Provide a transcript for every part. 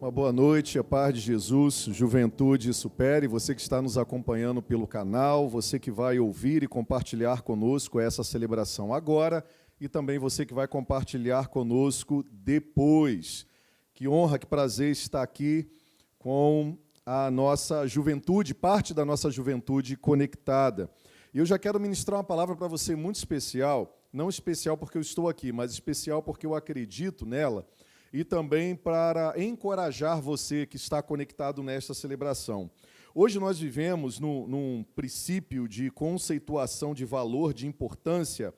Uma boa noite, a paz de Jesus, Juventude Supere, você que está nos acompanhando pelo canal, você que vai ouvir e compartilhar conosco essa celebração agora e também você que vai compartilhar conosco depois. Que honra, que prazer estar aqui com a nossa juventude, parte da nossa juventude conectada. E eu já quero ministrar uma palavra para você muito especial, não especial porque eu estou aqui, mas especial porque eu acredito nela, e também para encorajar você que está conectado nesta celebração. Hoje nós vivemos num princípio de conceituação de valor, de importância,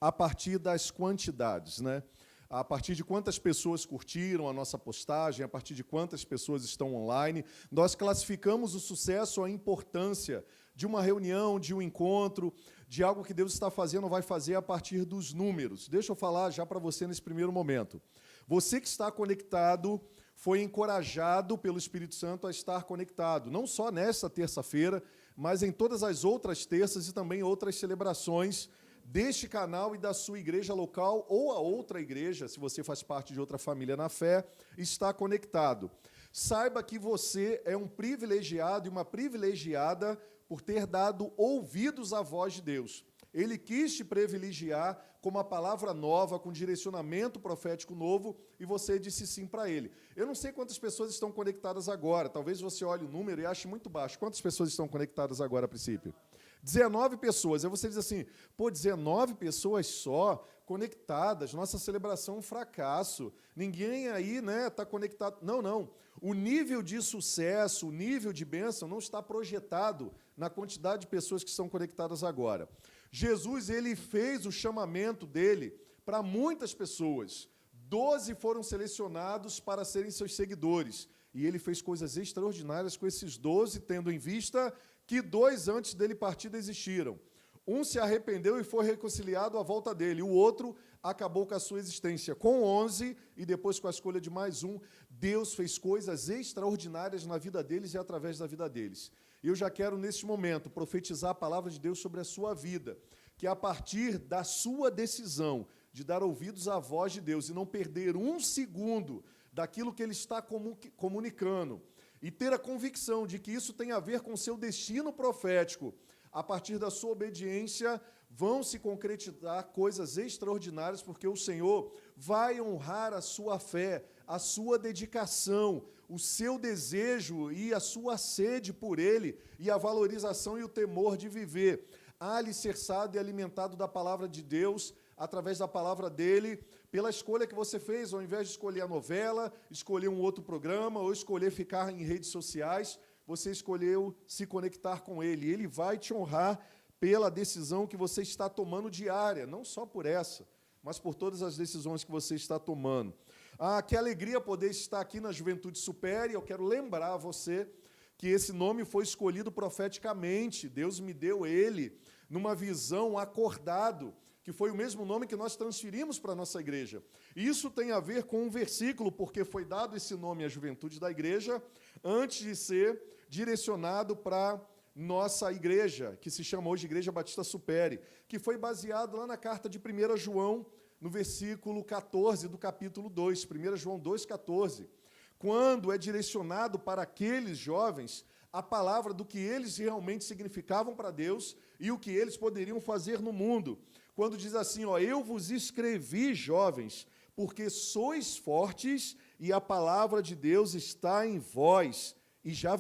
a partir das quantidades, né? A partir de quantas pessoas curtiram a nossa postagem, a partir de quantas pessoas estão online, nós classificamos o sucesso, a importância de uma reunião, de um encontro, de algo que Deus está fazendo ou vai fazer a partir dos números. Deixa eu falar já para você nesse primeiro momento. Você que está conectado foi encorajado pelo Espírito Santo a estar conectado, não só nesta terça-feira, mas em todas as outras terças e também outras celebrações deste canal e da sua igreja local ou a outra igreja, se você faz parte de outra família na fé, está conectado. Saiba que você é um privilegiado e uma privilegiada por ter dado ouvidos à voz de Deus. Ele quis te privilegiar com uma palavra nova, com direcionamento profético novo, e você disse sim para ele. Eu não sei quantas pessoas estão conectadas agora, talvez você olhe o número e ache muito baixo. Quantas pessoas estão conectadas agora a princípio? 19 pessoas. Aí você diz assim, pô, 19 pessoas só conectadas, nossa celebração é um fracasso, ninguém aí está conectado. Não, não. O nível de sucesso, o nível de bênção não está projetado na quantidade de pessoas que estão conectadas agora. Jesus, ele fez o chamamento dele para muitas pessoas. 12 foram selecionados para serem seus seguidores. E ele fez coisas extraordinárias com esses 12, tendo em vista que 2 antes dele partir desistiram. Um se arrependeu e foi reconciliado à volta dele. O outro acabou com a sua existência. Com 11, e depois com a escolha de mais um, Deus fez coisas extraordinárias na vida deles e através da vida deles. Eu já quero, neste momento, profetizar a palavra de Deus sobre a sua vida, que a partir da sua decisão de dar ouvidos à voz de Deus e não perder um segundo daquilo que Ele está comunicando, e ter a convicção de que isso tem a ver com o seu destino profético, a partir da sua obediência, vão se concretizar coisas extraordinárias, porque o Senhor vai honrar a sua fé, a sua dedicação, o seu desejo e a sua sede por Ele, e a valorização e o temor de viver, alicerçado e alimentado da palavra de Deus, através da palavra dEle, pela escolha que você fez, ao invés de escolher a novela, escolher um outro programa, ou escolher ficar em redes sociais, você escolheu se conectar com Ele. Ele vai te honrar pela decisão que você está tomando diária, não só por essa, mas por todas as decisões que você está tomando. Que alegria poder estar aqui na Juventude Supere. Eu quero lembrar a você que esse nome foi escolhido profeticamente. Deus me deu ele numa visão acordado, que foi o mesmo nome que nós transferimos para a nossa igreja. E isso tem a ver com um versículo, porque foi dado esse nome à juventude da igreja antes de ser direcionado para nossa igreja, que se chama hoje Igreja Batista Supere, que foi baseado lá na carta de 1 João, no versículo 14 do capítulo 2, 1 João 2,14, quando é direcionado para aqueles jovens a palavra do que eles realmente significavam para Deus e o que eles poderiam fazer no mundo. Quando diz assim, eu vos escrevi, jovens, porque sois fortes e a palavra de Deus está em vós, e já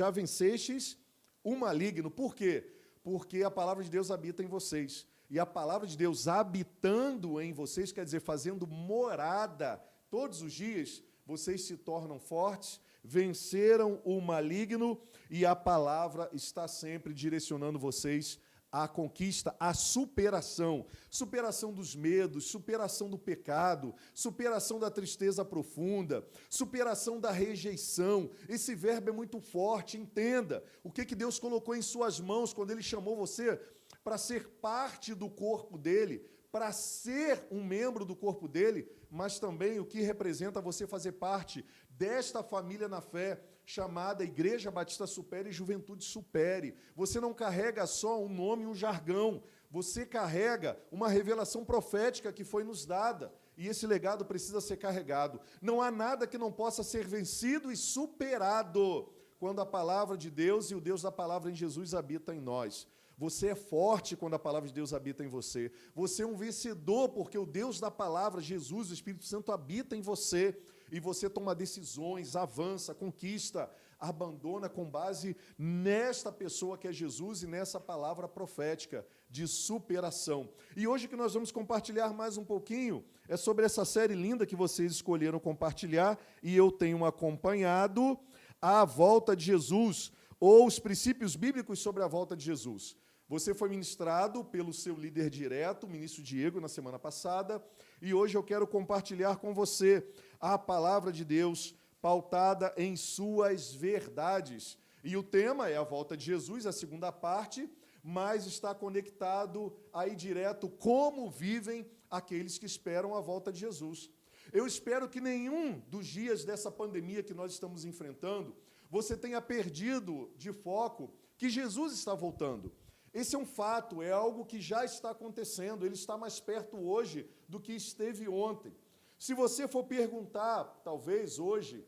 vencestes o maligno. Por quê? Porque a palavra de Deus habita em vocês. E a palavra de Deus habitando em vocês, quer dizer, fazendo morada todos os dias, vocês se tornam fortes, venceram o maligno, e a palavra está sempre direcionando vocês à conquista, à superação. Superação dos medos, superação do pecado, superação da tristeza profunda, superação da rejeição. Esse verbo é muito forte, entenda. O que Deus colocou em suas mãos quando Ele chamou você para ser parte do corpo dEle, para ser um membro do corpo dEle, mas também o que representa você fazer parte desta família na fé, chamada Igreja Batista Supere e Juventude Supere. Você não carrega só um nome e um jargão, você carrega uma revelação profética que foi nos dada. e esse legado precisa ser carregado. Não há nada que não possa ser vencido e superado quando a palavra de Deus e o Deus da palavra em Jesus habita em nós. Você é forte quando a palavra de Deus habita em você. Você é um vencedor porque o Deus da palavra, Jesus, o Espírito Santo, habita em você. E você toma decisões, avança, conquista, abandona com base nesta pessoa que é Jesus e nessa palavra profética de superação. E hoje que nós vamos compartilhar mais um pouquinho é sobre essa série linda que vocês escolheram compartilhar e eu tenho acompanhado, a volta de Jesus, ou os princípios bíblicos sobre a volta de Jesus. Você foi ministrado pelo seu líder direto, o ministro Diego, na semana passada, e hoje eu quero compartilhar com você a palavra de Deus pautada em suas verdades. E o tema é a volta de Jesus, a segunda parte, mas está conectado aí direto como vivem aqueles que esperam a volta de Jesus. Eu espero que nenhum dos dias dessa pandemia que nós estamos enfrentando, você tenha perdido de foco que Jesus está voltando. Esse é um fato, é algo que já está acontecendo, ele está mais perto hoje do que esteve ontem. Se você for perguntar, talvez hoje,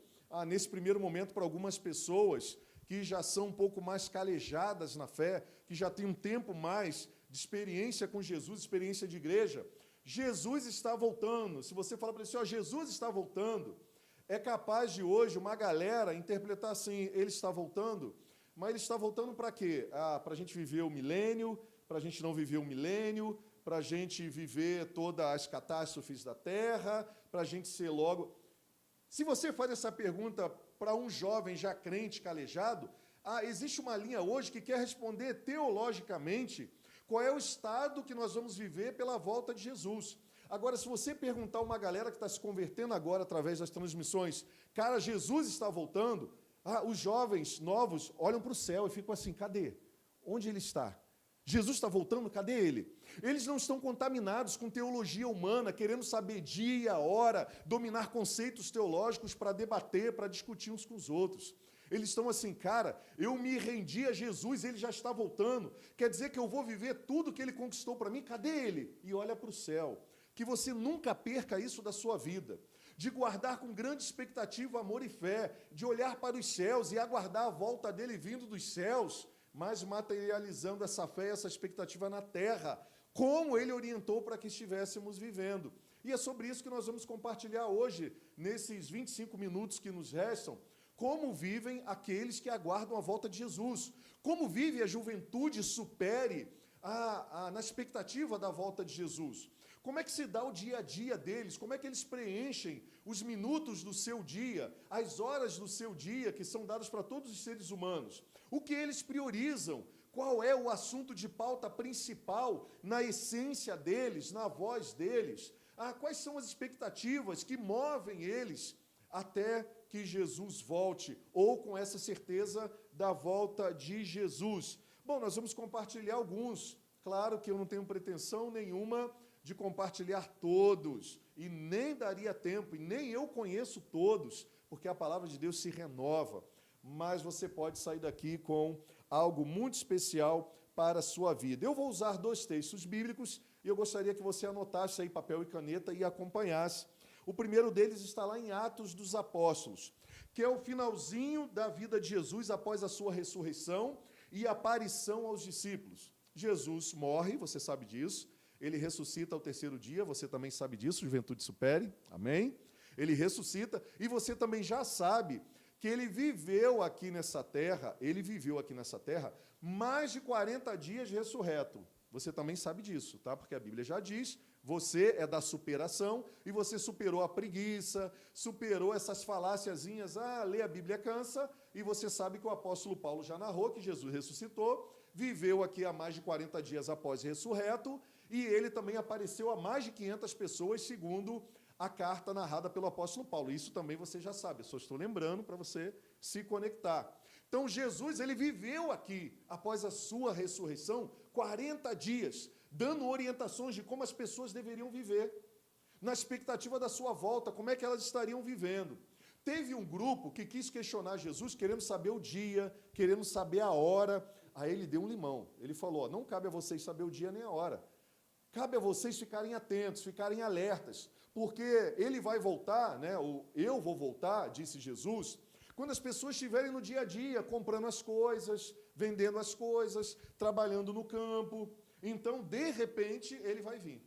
nesse primeiro momento, para algumas pessoas que já são um pouco mais calejadas na fé, que já têm um tempo mais de experiência com Jesus, experiência de igreja, Jesus está voltando. Se você falar para ele assim, Jesus está voltando, é capaz de hoje uma galera interpretar assim, ele está voltando, mas ele está voltando para quê? Para a gente viver o milênio, para a gente não viver o milênio, para a gente viver todas as catástrofes da terra, para a gente ser logo... Se você faz essa pergunta para um jovem já crente, calejado, existe uma linha hoje que quer responder teologicamente qual é o estado que nós vamos viver pela volta de Jesus. Agora, se você perguntar a uma galera que está se convertendo agora através das transmissões, cara, Jesus está voltando, os jovens novos olham para o céu e ficam assim, cadê? Onde ele está? Jesus está voltando, cadê ele? Eles não estão contaminados com teologia humana, querendo saber dia, hora, dominar conceitos teológicos para debater, para discutir uns com os outros. Eles estão assim, cara, eu me rendi a Jesus, ele já está voltando, quer dizer que eu vou viver tudo que ele conquistou para mim, cadê ele? E olha para o céu. Que você nunca perca isso da sua vida, de guardar com grande expectativa, amor e fé, de olhar para os céus e aguardar a volta dele vindo dos céus, mas materializando essa fé e essa expectativa na terra, como ele orientou para que estivéssemos vivendo. E é sobre isso que nós vamos compartilhar hoje, nesses 25 minutos que nos restam, como vivem aqueles que aguardam a volta de Jesus, como vive a juventude supere na expectativa da volta de Jesus. Como é que se dá o dia a dia deles? Como é que eles preenchem os minutos do seu dia, as horas do seu dia, que são dadas para todos os seres humanos? O que eles priorizam? Qual é o assunto de pauta principal na essência deles, na voz deles? Quais são as expectativas que movem eles até que Jesus volte, ou com essa certeza da volta de Jesus? Bom, nós vamos compartilhar alguns. Claro que eu não tenho pretensão nenhuma de compartilhar todos, e nem daria tempo, e nem eu conheço todos, porque a palavra de Deus se renova, mas você pode sair daqui com algo muito especial para a sua vida. Eu vou usar 2 textos bíblicos, e eu gostaria que você anotasse aí papel e caneta e acompanhasse. O primeiro deles está lá em Atos dos Apóstolos, que é o finalzinho da vida de Jesus após a sua ressurreição e aparição aos discípulos. Jesus morre, você sabe disso, ele ressuscita ao 3º dia, você também sabe disso, Juventude Supere, amém? Ele ressuscita, e você também já sabe que ele viveu aqui nessa terra, mais de 40 dias ressurreto. Você também sabe disso, tá? Porque a Bíblia já diz, você é da superação, e você superou a preguiça, superou essas faláciazinhas, ler a Bíblia cansa, e você sabe que o apóstolo Paulo já narrou que Jesus ressuscitou, viveu aqui há mais de 40 dias após ressurreto, e ele também apareceu a mais de 500 pessoas, segundo a carta narrada pelo apóstolo Paulo. Isso também você já sabe, eu só estou lembrando para você se conectar. Então, Jesus, ele viveu aqui, após a sua ressurreição, 40 dias, dando orientações de como as pessoas deveriam viver, na expectativa da sua volta, como é que elas estariam vivendo. Teve um grupo que quis questionar Jesus, querendo saber o dia, querendo saber a hora. Aí ele deu um limão. Ele falou, não cabe a vocês saber o dia nem a hora. Cabe a vocês ficarem atentos, ficarem alertas, porque ele vai voltar, né? Eu vou voltar, disse Jesus, quando as pessoas estiverem no dia a dia, comprando as coisas, vendendo as coisas, trabalhando no campo. Então, de repente, ele vai vir.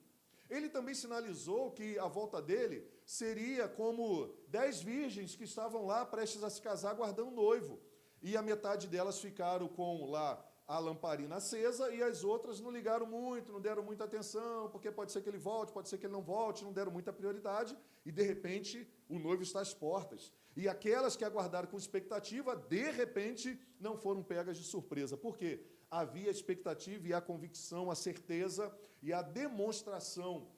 Ele também sinalizou que a volta dele seria como 10 virgens que estavam lá prestes a se casar, aguardando o noivo. E a metade delas ficaram com lá a lamparina acesa e as outras não ligaram muito, não deram muita atenção, porque pode ser que ele volte, pode ser que ele não volte, não deram muita prioridade, e de repente o noivo está às portas. E aquelas que aguardaram com expectativa, de repente, não foram pegas de surpresa. Por quê? Havia a expectativa e a convicção, a certeza e a demonstração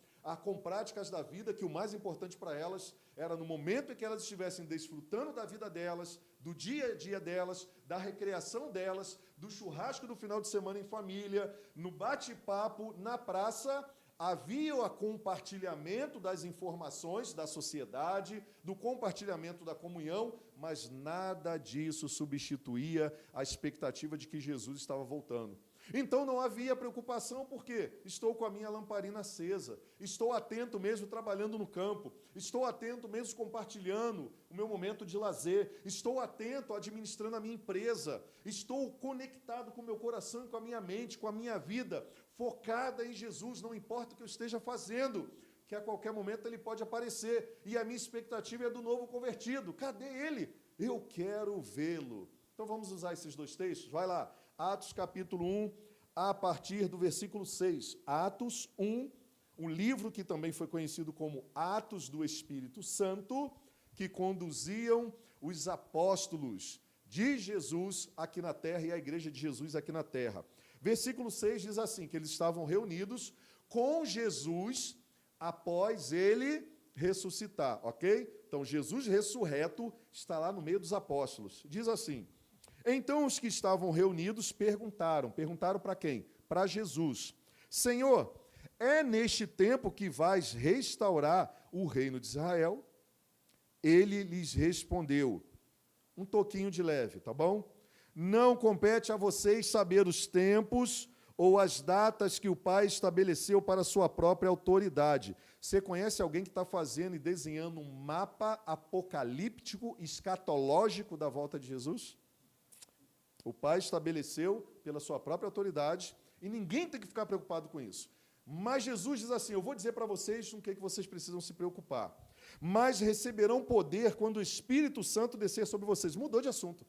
com práticas da vida, que o mais importante para elas era no momento em que elas estivessem desfrutando da vida delas, do dia a dia delas, da recreação delas, do churrasco do final de semana em família, no bate-papo, na praça, havia o compartilhamento das informações da sociedade, do compartilhamento da comunhão, mas nada disso substituía a expectativa de que Jesus estava voltando. Então não havia preocupação, porque estou com a minha lamparina acesa, estou atento mesmo trabalhando no campo, estou atento mesmo compartilhando o meu momento de lazer, estou atento administrando a minha empresa, estou conectado com o meu coração, com a minha mente, com a minha vida, focada em Jesus, não importa o que eu esteja fazendo, que a qualquer momento ele pode aparecer, e a minha expectativa é do novo convertido. Cadê ele? Eu quero vê-lo. Então vamos usar esses dois textos? Vai lá. Atos capítulo 1, a partir do versículo 6. Atos 1, um livro que também foi conhecido como Atos do Espírito Santo, que conduziam os apóstolos de Jesus aqui na terra e a igreja de Jesus aqui na terra. Versículo 6 diz assim, que eles estavam reunidos com Jesus após ele ressuscitar, ok? Então, Jesus ressurreto está lá no meio dos apóstolos. Diz assim: então os que estavam reunidos perguntaram para quem? Para Jesus: Senhor, é neste tempo que vais restaurar o reino de Israel? Ele lhes respondeu, um toquinho de leve, tá bom? Não compete a vocês saber os tempos ou as datas que o Pai estabeleceu para a sua própria autoridade. Você conhece alguém que está fazendo e desenhando um mapa apocalíptico, escatológico da volta de Jesus? O Pai estabeleceu pela sua própria autoridade e ninguém tem que ficar preocupado com isso. Mas Jesus diz assim, eu vou dizer para vocês com o que vocês precisam se preocupar. Mas receberão poder quando o Espírito Santo descer sobre vocês. Mudou de assunto.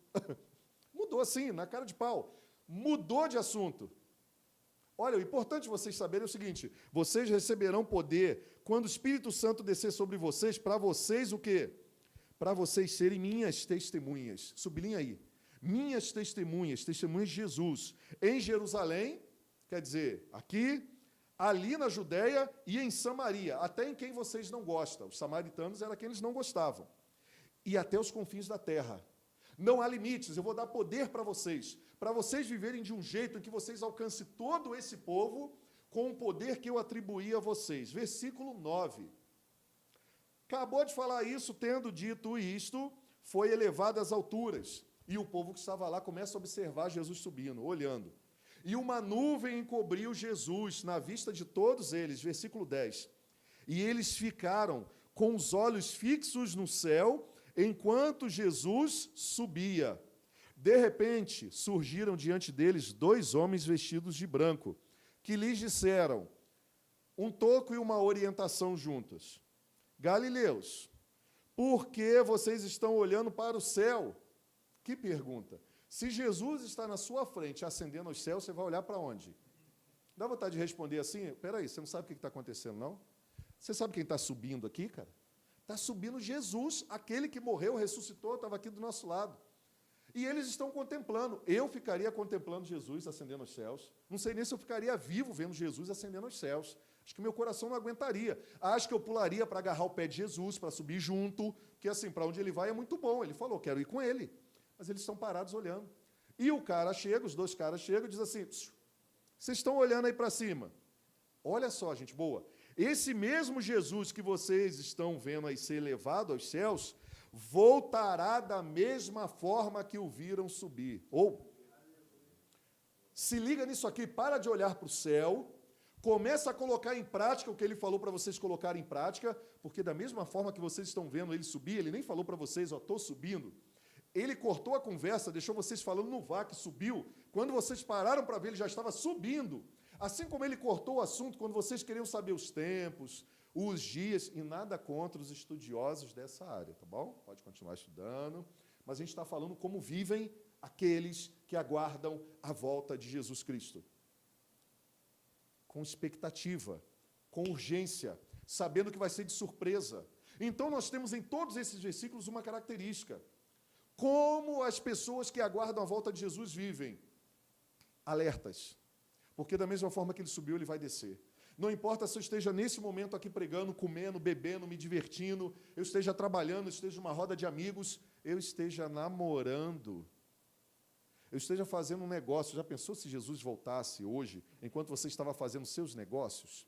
Mudou assim, na cara de pau. Mudou de assunto. Olha, o importante vocês saberem é o seguinte, vocês receberão poder quando o Espírito Santo descer sobre vocês, para vocês o quê? Para vocês serem minhas testemunhas. Sublinha aí. Minhas testemunhas, testemunhas de Jesus, em Jerusalém, quer dizer, aqui, ali na Judéia e em Samaria, até em quem vocês não gostam. Os samaritanos eram quem eles não gostavam. E até os confins da terra. Não há limites, eu vou dar poder para vocês viverem de um jeito em que vocês alcancem todo esse povo com o poder que eu atribuí a vocês. Versículo 9. Acabou de falar isso, tendo dito isto, foi elevado às alturas. E o povo que estava lá começa a observar Jesus subindo, olhando. E uma nuvem encobriu Jesus na vista de todos eles. Versículo 10. E eles ficaram com os olhos fixos no céu, enquanto Jesus subia. De repente, surgiram diante deles 2 homens vestidos de branco, que lhes disseram, um toco e uma orientação juntas. Galileus, por que vocês estão olhando para o céu? Que pergunta. Se Jesus está na sua frente, ascendendo aos céus, você vai olhar para onde? Dá vontade de responder assim? Espera aí, você não sabe o que está acontecendo, não? Você sabe quem está subindo aqui, cara? Está subindo Jesus, aquele que morreu, ressuscitou, estava aqui do nosso lado. E eles estão contemplando. Eu ficaria contemplando Jesus ascendendo aos céus. Não sei nem se eu ficaria vivo vendo Jesus ascendendo aos céus. Acho que meu coração não aguentaria. Acho que eu pularia para agarrar o pé de Jesus, para subir junto, porque assim, para onde ele vai é muito bom. Ele falou, quero ir com ele. Mas eles estão parados olhando. E o cara chega, os 2 caras chegam e diz assim, vocês estão olhando aí para cima. Olha só, gente boa. Esse mesmo Jesus que vocês estão vendo aí ser elevado aos céus, voltará da mesma forma que o viram subir. Ou, se liga nisso aqui, para de olhar para o céu, Começa a colocar em prática o que ele falou para vocês colocarem em prática, porque da mesma forma que vocês estão vendo ele subir, ele nem falou para vocês, ó, estou subindo. Ele cortou a conversa, deixou vocês falando no vácuo, subiu. Quando vocês pararam para ver, ele já estava subindo. Assim como ele cortou o assunto quando vocês queriam saber os tempos, os dias, e nada contra os estudiosos dessa área, tá bom? Pode continuar estudando. Mas a gente está falando como vivem aqueles que aguardam a volta de Jesus Cristo. Com expectativa, com urgência, sabendo que vai ser de surpresa. Então, nós temos em todos esses versículos uma característica. Como as pessoas que aguardam a volta de Jesus vivem? Alertas. Porque da mesma forma que ele subiu, ele vai descer. Não importa se eu esteja nesse momento aqui pregando, comendo, bebendo, me divertindo, eu esteja trabalhando, eu esteja numa roda de amigos, eu esteja namorando, eu esteja fazendo um negócio. Já pensou se Jesus voltasse hoje, enquanto você estava fazendo seus negócios?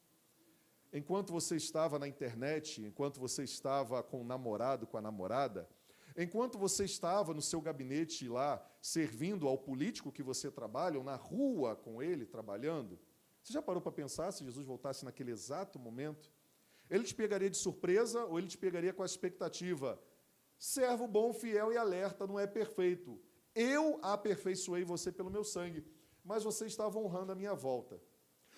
Enquanto você estava na internet, enquanto você estava com o namorado, com a namorada, enquanto você estava no seu gabinete lá, servindo ao político que você trabalha, ou na rua com ele, trabalhando, você já parou para pensar se Jesus voltasse naquele exato momento? Ele te pegaria de surpresa ou ele te pegaria com a expectativa? Servo bom, fiel e alerta, não é perfeito. Eu aperfeiçoei você pelo meu sangue, mas você estava honrando a minha volta.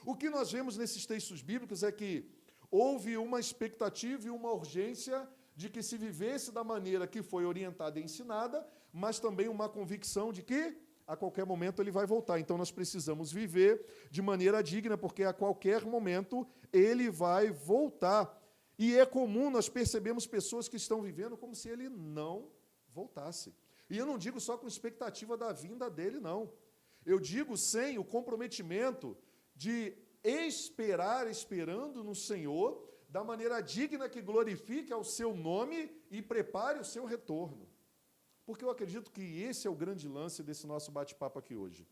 O que nós vemos nesses textos bíblicos é que houve uma expectativa e uma urgência de que se vivesse da maneira que foi orientada e ensinada, mas também uma convicção de que a qualquer momento ele vai voltar. Então nós precisamos viver de maneira digna, porque a qualquer momento ele vai voltar. E é comum nós percebemos pessoas que estão vivendo como se ele não voltasse. E eu não digo só com expectativa da vinda dele, não. Eu digo sem o comprometimento de esperar, esperando no Senhor, da maneira digna que glorifique ao seu nome e prepare o seu retorno. Porque eu acredito que esse é o grande lance desse nosso bate-papo aqui hoje.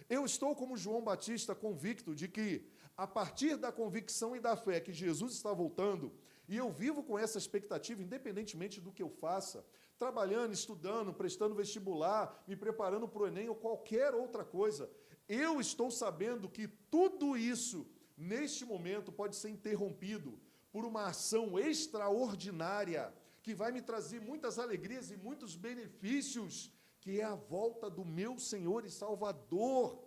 Eu estou, como João Batista, convicto de que, a partir da convicção e da fé que Jesus está voltando, e eu vivo com essa expectativa, independentemente do que eu faça, trabalhando, estudando, prestando vestibular, me preparando para o Enem ou qualquer outra coisa, eu estou sabendo que tudo isso, neste momento, pode ser interrompido por uma ação extraordinária que vai me trazer muitas alegrias e muitos benefícios, que é a volta do meu Senhor e Salvador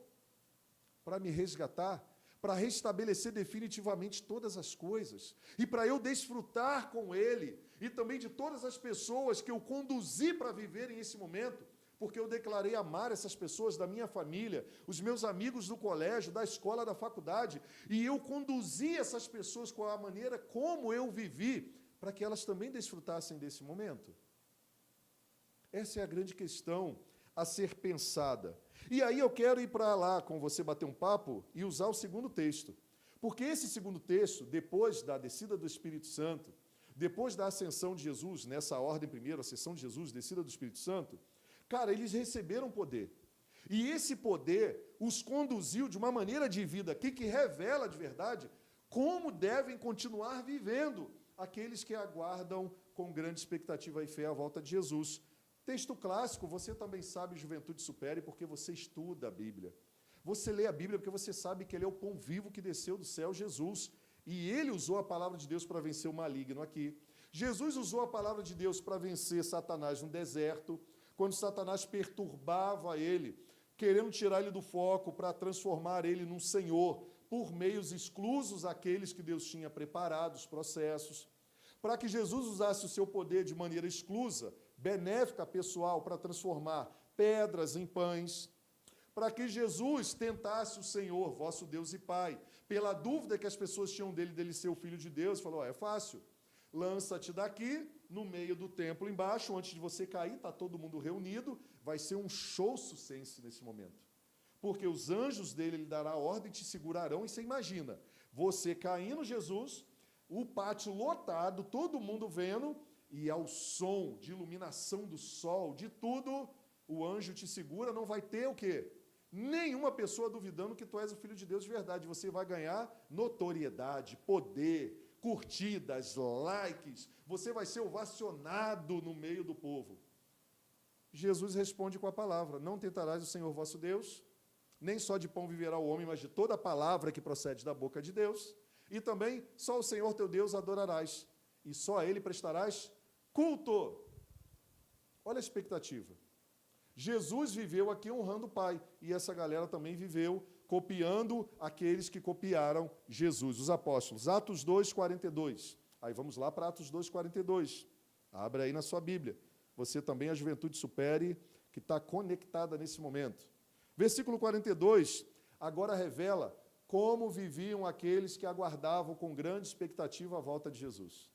para me resgatar, para restabelecer definitivamente todas as coisas, e para eu desfrutar com Ele, e também de todas as pessoas que eu conduzi para viverem esse momento, porque eu declarei amar essas pessoas da minha família, os meus amigos do colégio, da escola, da faculdade, e eu conduzi essas pessoas com a maneira como eu vivi, para que elas também desfrutassem desse momento. Essa é a grande questão a ser pensada. E aí eu quero ir para lá com você bater um papo e usar o segundo texto. Porque esse segundo texto, depois da descida do Espírito Santo, depois da ascensão de Jesus, nessa ordem primeiro, ascensão de Jesus, descida do Espírito Santo, cara, eles receberam poder. E esse poder os conduziu de uma maneira de vida aqui que revela de verdade como devem continuar vivendo aqueles que aguardam com grande expectativa e fé a volta de Jesus. Texto clássico, você também sabe, Juventude Supere, porque você estuda a Bíblia. Você lê a Bíblia porque você sabe que ele é o pão vivo que desceu do céu, Jesus. E ele usou a palavra de Deus para vencer o maligno aqui. Jesus usou a palavra de Deus para vencer Satanás no deserto, quando Satanás perturbava ele, querendo tirar ele do foco para transformar ele num senhor, por meios exclusos àqueles que Deus tinha preparado, os processos. Para que Jesus usasse o seu poder de maneira exclusa, benéfica, pessoal, para transformar pedras em pães, para que Jesus tentasse o Senhor, vosso Deus e Pai, pela dúvida que as pessoas tinham dele ser o Filho de Deus, falou, é fácil, lança-te daqui, no meio do templo embaixo, antes de você cair, está todo mundo reunido, vai ser um show suspense nesse momento, porque os anjos dele lhe dará ordem, te segurarão, e você imagina, você caindo, Jesus, o pátio lotado, todo mundo vendo, e ao som de iluminação do sol, de tudo, o anjo te segura, não vai ter o quê? Nenhuma pessoa duvidando que tu és o Filho de Deus de verdade. Você vai ganhar notoriedade, poder, curtidas, likes, você vai ser ovacionado no meio do povo. Jesus responde com a palavra, não tentarás o Senhor vosso Deus. nem só de pão viverá o homem, mas de toda a palavra que procede da boca de Deus. E também, só o Senhor teu Deus adorarás, e só a Ele prestarás culto. Olha a expectativa. Jesus viveu aqui honrando o Pai, e essa galera também viveu copiando aqueles que copiaram Jesus, os apóstolos. Atos 2, 42. Aí vamos lá para Atos 2, 42. Abre aí na sua Bíblia. Você também, a Juventude Supere, que está conectada nesse momento. Versículo 42, agora revela como viviam aqueles que aguardavam com grande expectativa a volta de Jesus.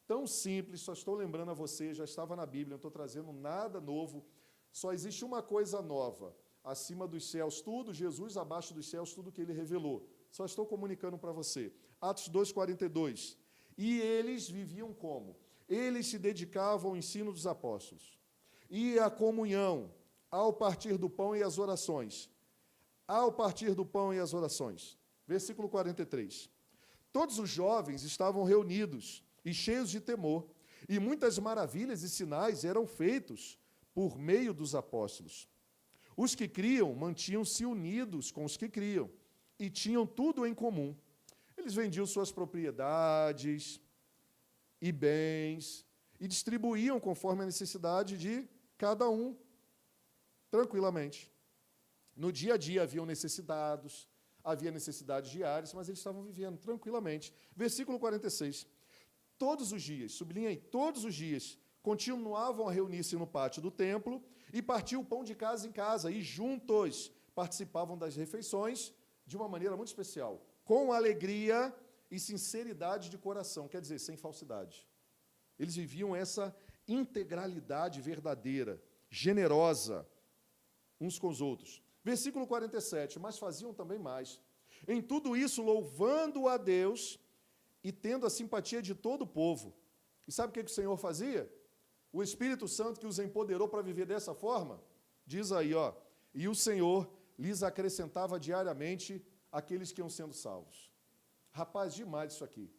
Tão simples, só estou lembrando a você, já estava na Bíblia, não estou trazendo nada novo, só existe uma coisa nova, acima dos céus tudo, Jesus abaixo dos céus tudo que ele revelou. Só estou comunicando para você. Atos 2, 42. E eles viviam como? Eles se dedicavam ao ensino dos apóstolos, e à comunhão, ao partir do pão e as orações. Ao partir do pão e as orações. Versículo 43. Todos os jovens estavam reunidos e cheios de temor, e muitas maravilhas e sinais eram feitos por meio dos apóstolos. Os que criam mantinham-se unidos com os que criam, e tinham tudo em comum. Eles vendiam suas propriedades e bens, e distribuíam conforme a necessidade de cada um, tranquilamente. No dia a dia haviam necessidades diárias, mas eles estavam vivendo tranquilamente. Versículo 46. Todos os dias, sublinha aí, todos os dias, continuavam a reunir-se no pátio do templo e partiam o pão de casa em casa, e juntos participavam das refeições de uma maneira muito especial, com alegria e sinceridade de coração, quer dizer, sem falsidade. Eles viviam essa integralidade verdadeira, generosa, uns com os outros. Versículo 47, mas faziam também mais. Em tudo isso, louvando a Deus e tendo a simpatia de todo o povo. E sabe o que o Senhor fazia? O Espírito Santo que os empoderou para viver dessa forma, diz aí, ó, e o Senhor lhes acrescentava diariamente aqueles que iam sendo salvos. Rapaz, demais isso aqui.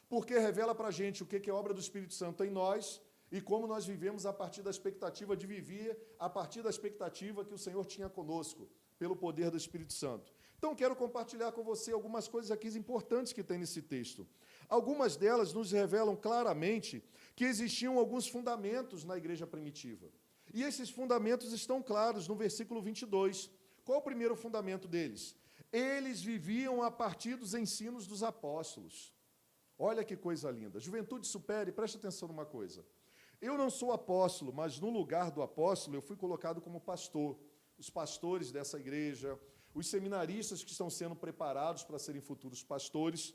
Porque revela para a gente o que é obra do Espírito Santo em nós e como nós vivemos a partir da expectativa de viver, a partir da expectativa que o Senhor tinha conosco, pelo poder do Espírito Santo. Então, quero compartilhar com você algumas coisas aqui importantes que tem nesse texto. Algumas delas nos revelam claramente que existiam alguns fundamentos na igreja primitiva. E esses fundamentos estão claros no versículo 22. Qual o primeiro fundamento deles? Eles viviam a partir dos ensinos dos apóstolos. Olha que coisa linda. Juventude Supere, preste atenção numa coisa. Eu não sou apóstolo, mas no lugar do apóstolo eu fui colocado como pastor. Os pastores dessa igreja, os seminaristas que estão sendo preparados para serem futuros pastores,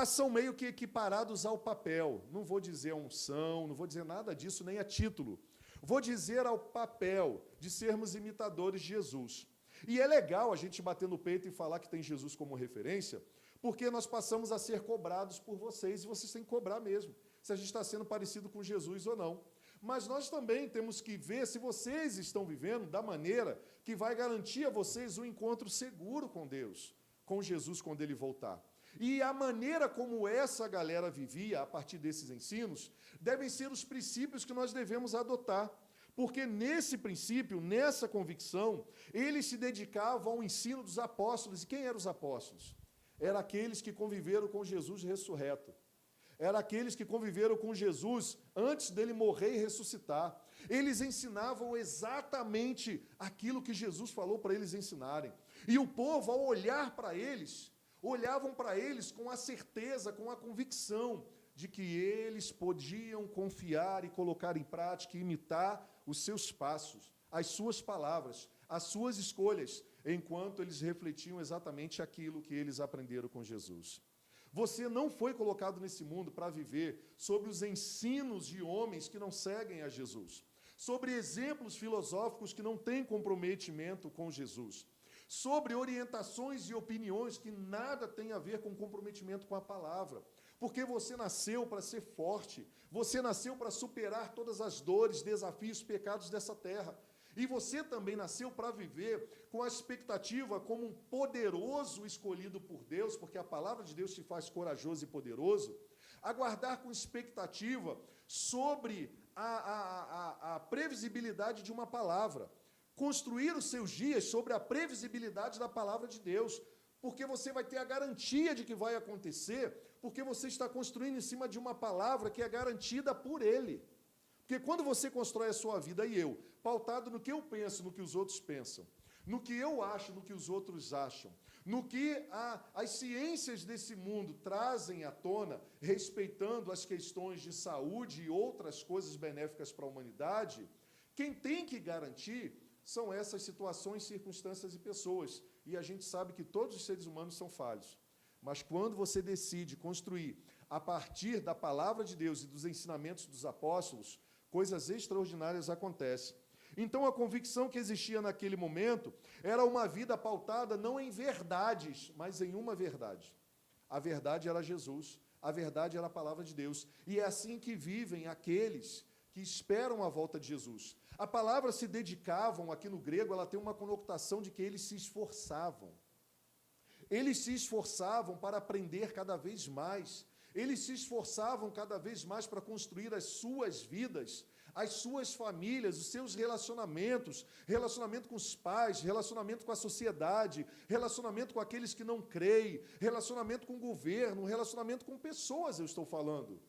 são meio que equiparados ao papel. Não vou dizer a unção, não vou dizer nada disso, nem a título. Vou dizer ao papel de sermos imitadores de Jesus. E é legal a gente bater no peito e falar que tem Jesus como referência, porque nós passamos a ser cobrados por vocês, e vocês têm que cobrar mesmo, se a gente está sendo parecido com Jesus ou não. Mas nós também temos que ver se vocês estão vivendo da maneira que vai garantir a vocês um encontro seguro com Deus, com Jesus quando Ele voltar. E a maneira como essa galera vivia, a partir desses ensinos, devem ser os princípios que nós devemos adotar. Porque nesse princípio, nessa convicção, eles se dedicavam ao ensino dos apóstolos. E quem eram os apóstolos? Eram aqueles que conviveram com Jesus ressurreto. Eram aqueles que conviveram com Jesus antes dele morrer e ressuscitar. Eles ensinavam exatamente aquilo que Jesus falou para eles ensinarem. E o povo, ao olhar para eles, olhavam para eles com a certeza, com a convicção de que eles podiam confiar e colocar em prática e imitar os seus passos, as suas palavras, as suas escolhas, enquanto eles refletiam exatamente aquilo que eles aprenderam com Jesus. Você não foi colocado nesse mundo para viver sobre os ensinos de homens que não seguem a Jesus, sobre exemplos filosóficos que não têm comprometimento com Jesus, sobre orientações e opiniões que nada têm a ver com comprometimento com a palavra. Porque você nasceu para ser forte, você nasceu para superar todas as dores, desafios, pecados dessa terra. E você também nasceu para viver com a expectativa como um poderoso escolhido por Deus, porque a palavra de Deus te faz corajoso e poderoso, aguardar com expectativa sobre a previsibilidade de uma palavra. construir os seus dias sobre a previsibilidade da palavra de Deus, porque você vai ter a garantia de que vai acontecer, porque você está construindo em cima de uma palavra que é garantida por Ele. Porque quando você constrói a sua vida, e eu, pautado no que eu penso, no que os outros pensam, no que eu acho, no que os outros acham, no que as ciências desse mundo trazem à tona, respeitando as questões de saúde e outras coisas benéficas para a humanidade, quem tem que garantir são essas situações, circunstâncias e pessoas. E a gente sabe que todos os seres humanos são falhos. Mas quando você decide construir a partir da palavra de Deus e dos ensinamentos dos apóstolos, coisas extraordinárias acontecem. Então, a convicção que existia naquele momento era uma vida pautada não em verdades, mas em uma verdade. A verdade era Jesus, a verdade era a palavra de Deus. E é assim que vivem aqueles que esperam a volta de Jesus. A palavra se dedicavam, aqui no grego, ela tem uma conotação de que eles se esforçavam. Eles se esforçavam para aprender cada vez mais. Eles se esforçavam cada vez mais para construir as suas vidas, as suas famílias, os seus relacionamentos, relacionamento com os pais, relacionamento com a sociedade, relacionamento com aqueles que não creem, relacionamento com o governo, relacionamento com pessoas, eu estou falando.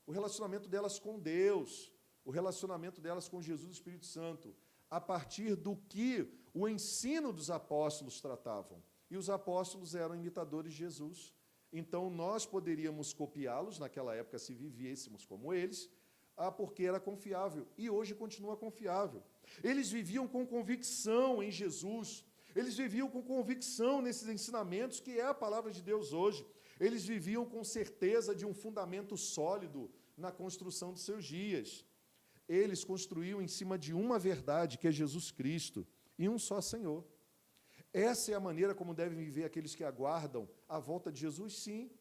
O relacionamento delas com Deus, o relacionamento delas com Jesus e o Espírito Santo, a partir do que o ensino dos apóstolos tratavam. E os apóstolos eram imitadores de Jesus. Então, nós poderíamos copiá-los, naquela época, se vivêssemos como eles, porque era confiável, e hoje continua confiável. Eles viviam com convicção em Jesus, eles viviam com convicção nesses ensinamentos, que é a palavra de Deus hoje. Eles viviam com certeza de um fundamento sólido na construção dos seus dias. Eles construíam em cima de uma verdade, que é Jesus Cristo, e um só Senhor. Essa é a maneira como devem viver aqueles que aguardam a volta de Jesus, sim,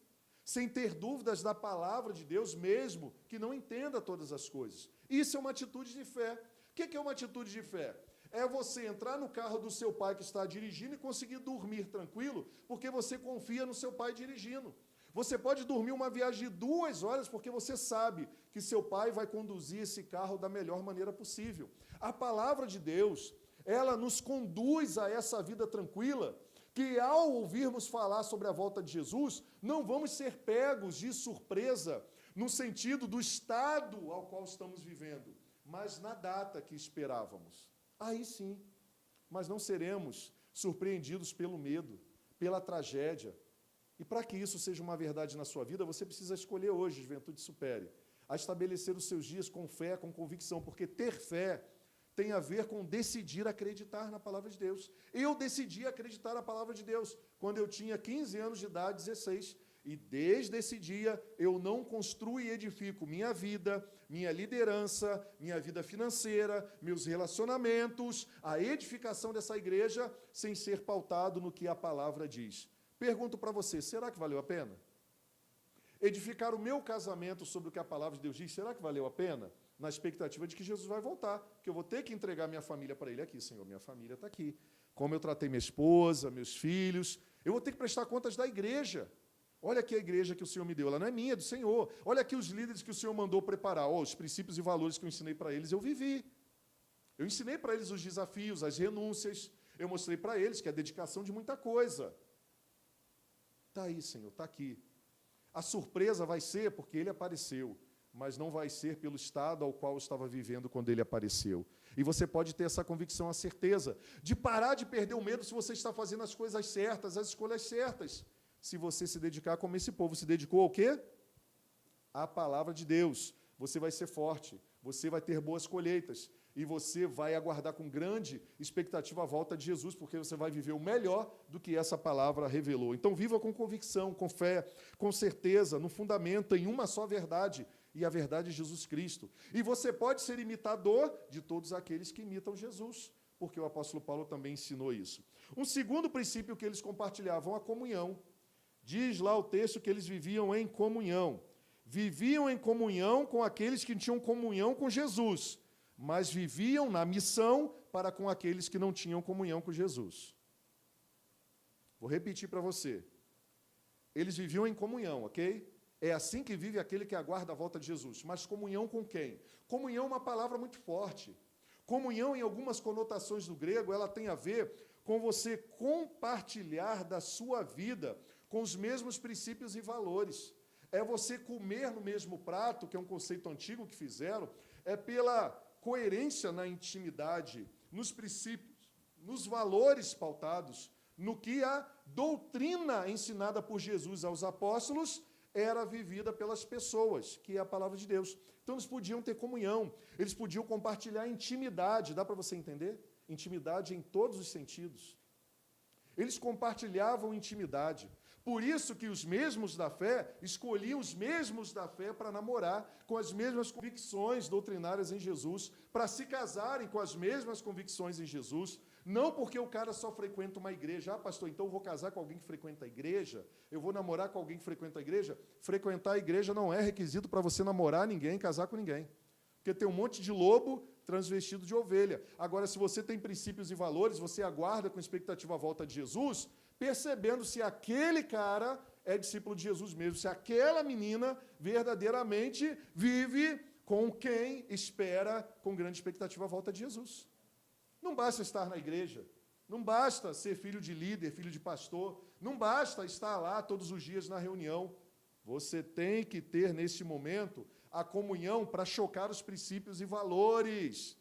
sem ter dúvidas da palavra de Deus, mesmo que não entenda todas as coisas. Isso é uma atitude de fé. O que é uma atitude de fé? É você entrar no carro do seu pai que está dirigindo e conseguir dormir tranquilo, porque você confia no seu pai dirigindo. Você pode dormir uma viagem de 2 horas, porque você sabe que seu pai vai conduzir esse carro da melhor maneira possível. A palavra de Deus, ela nos conduz a essa vida tranquila, que ao ouvirmos falar sobre a volta de Jesus, não vamos ser pegos de surpresa, no sentido do estado ao qual estamos vivendo, mas na data que esperávamos. Aí sim, mas não seremos surpreendidos pelo medo, pela tragédia. E para que isso seja uma verdade na sua vida, você precisa escolher hoje, Juventude Supere, a estabelecer os seus dias com fé, com convicção, porque ter fé tem a ver com decidir acreditar na palavra de Deus. Eu decidi acreditar na palavra de Deus quando eu tinha 15 anos de idade, 16, e desde esse dia eu não construo e edifico minha vida, minha liderança, minha vida financeira, meus relacionamentos, a edificação dessa igreja, sem ser pautado no que a palavra diz. Pergunto para você, será que valeu a pena? Edificar o meu casamento sobre o que a palavra de Deus diz, será que valeu a pena? Na expectativa de que Jesus vai voltar, que eu vou ter que entregar minha família para Ele aqui. Senhor, minha família está aqui. Como eu tratei minha esposa, meus filhos, eu vou ter que prestar contas da igreja. Olha aqui a igreja que o Senhor me deu, ela não é minha, é do Senhor. Olha aqui os líderes que o Senhor mandou preparar. Os princípios e valores que eu ensinei para eles, eu vivi. Eu ensinei para eles os desafios, as renúncias. Eu mostrei para eles que é a dedicação de muita coisa. Está aí, Senhor, está aqui. A surpresa vai ser porque Ele apareceu, mas não vai ser pelo estado ao qual eu estava vivendo quando Ele apareceu. E você pode ter essa convicção, a certeza, de parar de perder o medo se você está fazendo as coisas certas, as escolhas certas. Se você se dedicar como esse povo se dedicou ao quê? À palavra de Deus. Você vai ser forte, você vai ter boas colheitas, e você vai aguardar com grande expectativa a volta de Jesus, porque você vai viver o melhor do que essa palavra revelou. Então, viva com convicção, com fé, com certeza, no fundamento, em uma só verdade, e a verdade é Jesus Cristo. E você pode ser imitador de todos aqueles que imitam Jesus, porque o apóstolo Paulo também ensinou isso. Um segundo princípio que eles compartilhavam, a comunhão. Diz lá o texto que eles viviam em comunhão. Viviam em comunhão com aqueles que tinham comunhão com Jesus, mas viviam na missão para com aqueles que não tinham comunhão com Jesus. Vou repetir para você. Eles viviam em comunhão, ok? É assim que vive aquele que aguarda a volta de Jesus. Mas comunhão com quem? Comunhão é uma palavra muito forte. Comunhão, em algumas conotações do grego, ela tem a ver com você compartilhar da sua vida com os mesmos princípios e valores. É você comer no mesmo prato, que é um conceito antigo que fizeram, é pela coerência na intimidade, nos princípios, nos valores pautados, no que a doutrina ensinada por Jesus aos apóstolos era vivida pelas pessoas, que é a palavra de Deus. Então, eles podiam ter comunhão, eles podiam compartilhar intimidade, dá para você entender? Intimidade em todos os sentidos. Eles compartilhavam intimidade. Por isso que os mesmos da fé escolhiam os mesmos da fé para namorar, com as mesmas convicções doutrinárias em Jesus, para se casarem com as mesmas convicções em Jesus, não porque o cara só frequenta uma igreja. Ah, pastor, então eu vou casar com alguém que frequenta a igreja? Eu vou namorar com alguém que frequenta a igreja? Frequentar a igreja não é requisito para você namorar ninguém, casar com ninguém. Porque tem um monte de lobo transvestido de ovelha. Agora, se você tem princípios e valores, você aguarda com expectativa a volta de Jesus, percebendo se aquele cara é discípulo de Jesus mesmo, se aquela menina verdadeiramente vive com quem espera com grande expectativa a volta de Jesus. Não basta estar na igreja, não basta ser filho de líder, filho de pastor, não basta estar lá todos os dias na reunião. Você tem que ter, neste momento, a comunhão para chocar os princípios e valores.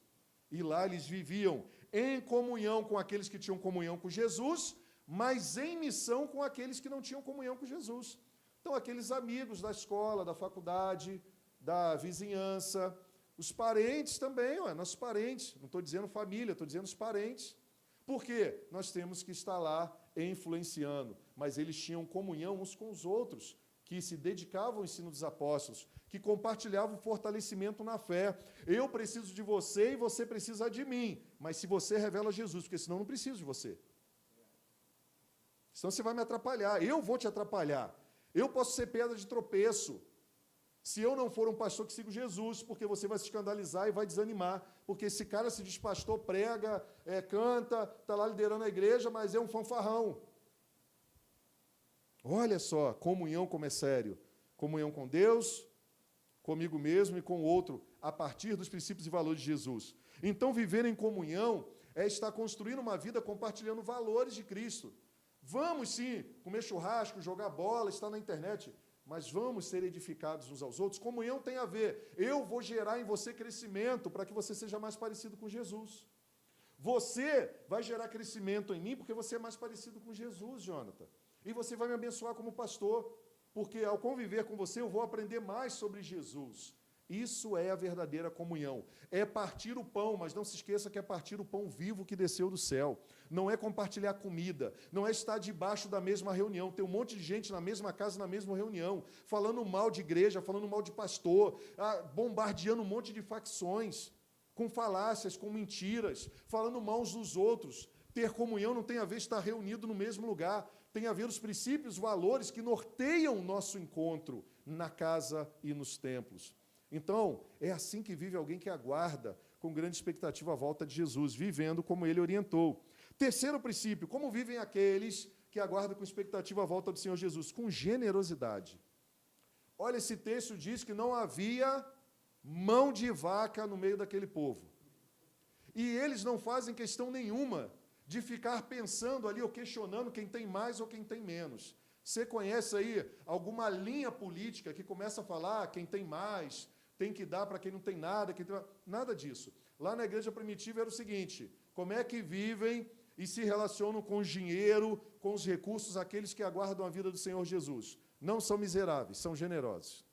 E lá eles viviam em comunhão com aqueles que tinham comunhão com Jesus, mas em missão com aqueles que não tinham comunhão com Jesus. Então, aqueles amigos da escola, da faculdade, da vizinhança, os parentes também, nossos parentes, não estou dizendo família, estou dizendo os parentes. Por quê? Nós temos que estar lá influenciando, mas eles tinham comunhão uns com os outros, que se dedicavam ao ensino dos apóstolos, que compartilhavam o fortalecimento na fé. Eu preciso de você e você precisa de mim, mas se você revela Jesus, porque senão eu não preciso de você. Senão você vai me atrapalhar, eu vou te atrapalhar. Eu posso ser pedra de tropeço, se eu não for um pastor que siga Jesus, porque você vai se escandalizar e vai desanimar, porque esse cara se diz pastor, prega, canta, está lá liderando a igreja, mas é um fanfarrão. Olha só, comunhão como é sério. Comunhão com Deus, comigo mesmo e com o outro, a partir dos princípios e valores de Jesus. Então, viver em comunhão é estar construindo uma vida compartilhando valores de Cristo. Vamos, sim, comer churrasco, jogar bola, estar na internet, mas vamos ser edificados uns aos outros. Comunhão tem a ver, eu vou gerar em você crescimento para que você seja mais parecido com Jesus. Você vai gerar crescimento em mim porque você é mais parecido com Jesus, Jonathan. E você vai me abençoar como pastor, porque ao conviver com você eu vou aprender mais sobre Jesus. Isso é a verdadeira comunhão. É partir o pão, mas não se esqueça que é partir o pão vivo que desceu do céu. Não é compartilhar comida, não é estar debaixo da mesma reunião. Tem um monte de gente na mesma casa, na mesma reunião, falando mal de igreja, falando mal de pastor, bombardeando um monte de facções, com falácias, com mentiras, falando mal uns dos outros. Ter comunhão não tem a ver estar reunido no mesmo lugar, tem a ver os princípios, valores que norteiam o nosso encontro na casa e nos templos. Então, é assim que vive alguém que aguarda com grande expectativa a volta de Jesus, vivendo como ele orientou. Terceiro princípio, como vivem aqueles que aguardam com expectativa a volta do Senhor Jesus? Com generosidade. Olha, esse texto diz que não havia mão de vaca no meio daquele povo. E eles não fazem questão nenhuma de ficar pensando ali ou questionando quem tem mais ou quem tem menos. Você conhece aí alguma linha política que começa a falar quem tem mais, tem que dar para quem não tem nada, nada disso. Lá na igreja primitiva era o seguinte, como é que vivem e se relacionam com o dinheiro, com os recursos, aqueles que aguardam a vida do Senhor Jesus? Não são miseráveis, são generosos.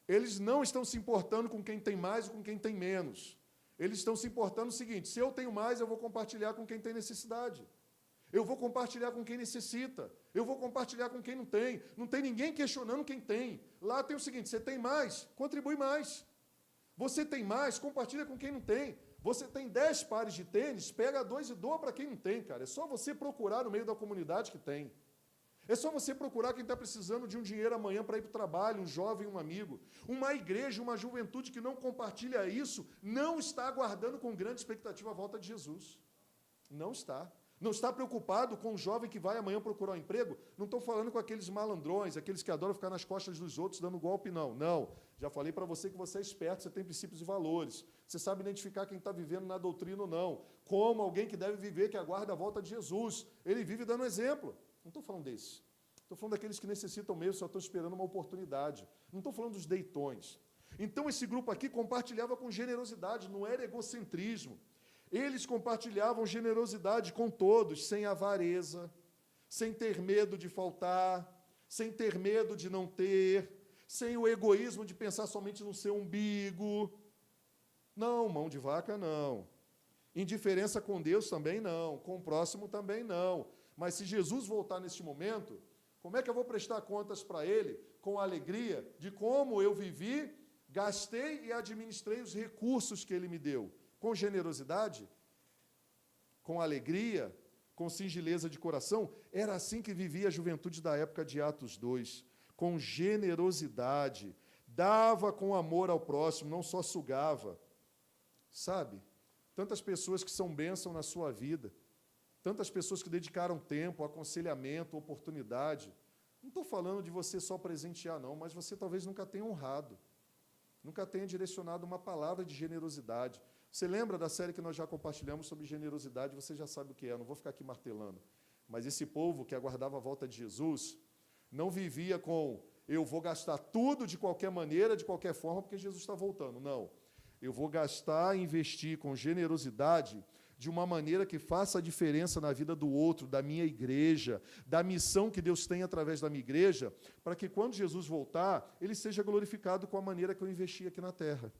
Eles não estão se importando com quem tem mais ou com quem tem menos. Eles estão se importando o seguinte, se eu tenho mais, eu vou compartilhar com quem tem necessidade. Eu vou compartilhar com quem necessita. Eu vou compartilhar com quem não tem. Não tem ninguém questionando quem tem. Lá tem o seguinte, você tem mais, contribui mais. Você tem mais, compartilha com quem não tem. Você tem 10 pares de tênis, pega 2 e doa para quem não tem, cara. É só você procurar no meio da comunidade que tem. É só você procurar quem está precisando de um dinheiro amanhã para ir para o trabalho, um jovem, um amigo. Uma igreja, uma juventude que não compartilha isso, não está aguardando com grande expectativa a volta de Jesus. Não está. Não está preocupado com o jovem que vai amanhã procurar um emprego? Não estou falando com aqueles malandrões, aqueles que adoram ficar nas costas dos outros dando golpe, não. Não. Já falei para você que você é esperto, você tem princípios e valores. Você sabe identificar quem está vivendo na doutrina ou não. Como alguém que deve viver, que aguarda a volta de Jesus. Ele vive dando exemplo. Não estou falando desse. Estou falando daqueles que necessitam mesmo, só estão esperando uma oportunidade. Não estou falando dos deitões. Então, esse grupo aqui compartilhava com generosidade, não era egocentrismo. Eles compartilhavam generosidade com todos, sem avareza, sem ter medo de faltar, sem ter medo de não ter, sem o egoísmo de pensar somente no seu umbigo. Não, mão de vaca não. Indiferença com Deus também não, com o próximo também não. Mas se Jesus voltar neste momento, como é que eu vou prestar contas para Ele com a alegria de como eu vivi, gastei e administrei os recursos que Ele me deu? Com generosidade, com alegria, com singeleza de coração. Era assim que vivia a juventude da época de Atos 2, com generosidade, dava com amor ao próximo, não só sugava. Sabe? Tantas pessoas que são bênção na sua vida, tantas pessoas que dedicaram tempo, aconselhamento, oportunidade. Não estou falando de você só presentear, não, mas você talvez nunca tenha honrado, nunca tenha direcionado uma palavra de generosidade. Você lembra da série que nós já compartilhamos sobre generosidade? Você já sabe o que é, não vou ficar aqui martelando. Mas esse povo que aguardava a volta de Jesus não vivia com eu vou gastar tudo de qualquer maneira, de qualquer forma, porque Jesus está voltando. Não. Eu vou gastar e investir com generosidade de uma maneira que faça a diferença na vida do outro, da minha igreja, da missão que Deus tem através da minha igreja, para que quando Jesus voltar, Ele seja glorificado com a maneira que eu investi aqui na terra.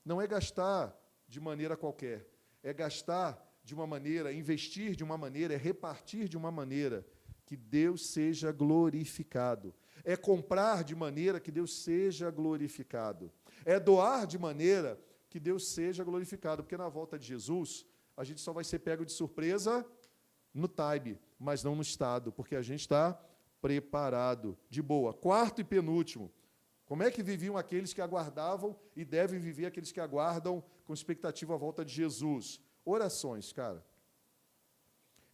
Não é gastar de maneira qualquer, é gastar de uma maneira, investir de uma maneira, é repartir de uma maneira que Deus seja glorificado. É comprar de maneira que Deus seja glorificado. É doar de maneira que Deus seja glorificado, porque na volta de Jesus, a gente só vai ser pego de surpresa no time, mas não no estado, porque a gente está preparado, de boa. Quarto e penúltimo, como é que viviam aqueles que aguardavam e devem viver aqueles que aguardam com expectativa a volta de Jesus? Orações, cara.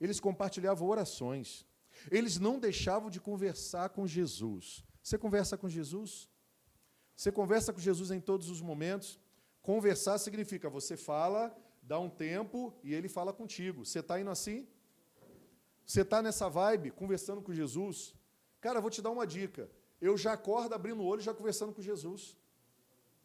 Eles compartilhavam orações. Eles não deixavam de conversar com Jesus. Você conversa com Jesus? Você conversa com Jesus em todos os momentos? Conversar significa você fala, dá um tempo e Ele fala contigo. Você está indo assim? Você está nessa vibe, conversando com Jesus? Cara, vou te dar uma dica. Eu já acordo abrindo o olho, já conversando com Jesus.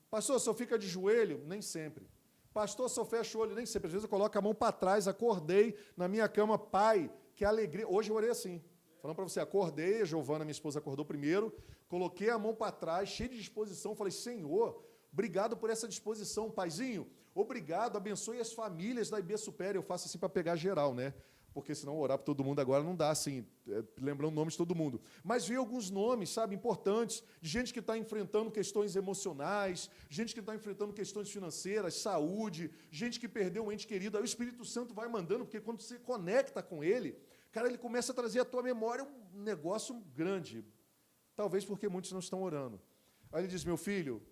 Pastor, só fica de joelho? Nem sempre. Pastor, só fecha o olho? Nem sempre. Às vezes eu coloco a mão para trás, acordei na minha cama, pai, que alegria. Hoje eu orei assim, falando para você, acordei, a Giovana, minha esposa, acordou primeiro, coloquei a mão para trás, cheio de disposição, falei, Senhor, obrigado por essa disposição, paizinho, obrigado, abençoe as famílias da IB Super. Eu faço assim para pegar geral, né? Porque senão orar para todo mundo agora não dá, assim, lembrando o nome de todo mundo. Mas vi alguns nomes, sabe, importantes, de gente que está enfrentando questões emocionais, gente que está enfrentando questões financeiras, saúde, gente que perdeu um ente querido. Aí o Espírito Santo vai mandando, porque quando você conecta com ele, cara, ele começa a trazer à tua memória um negócio grande. Talvez porque muitos não estão orando. Aí ele diz, meu filho,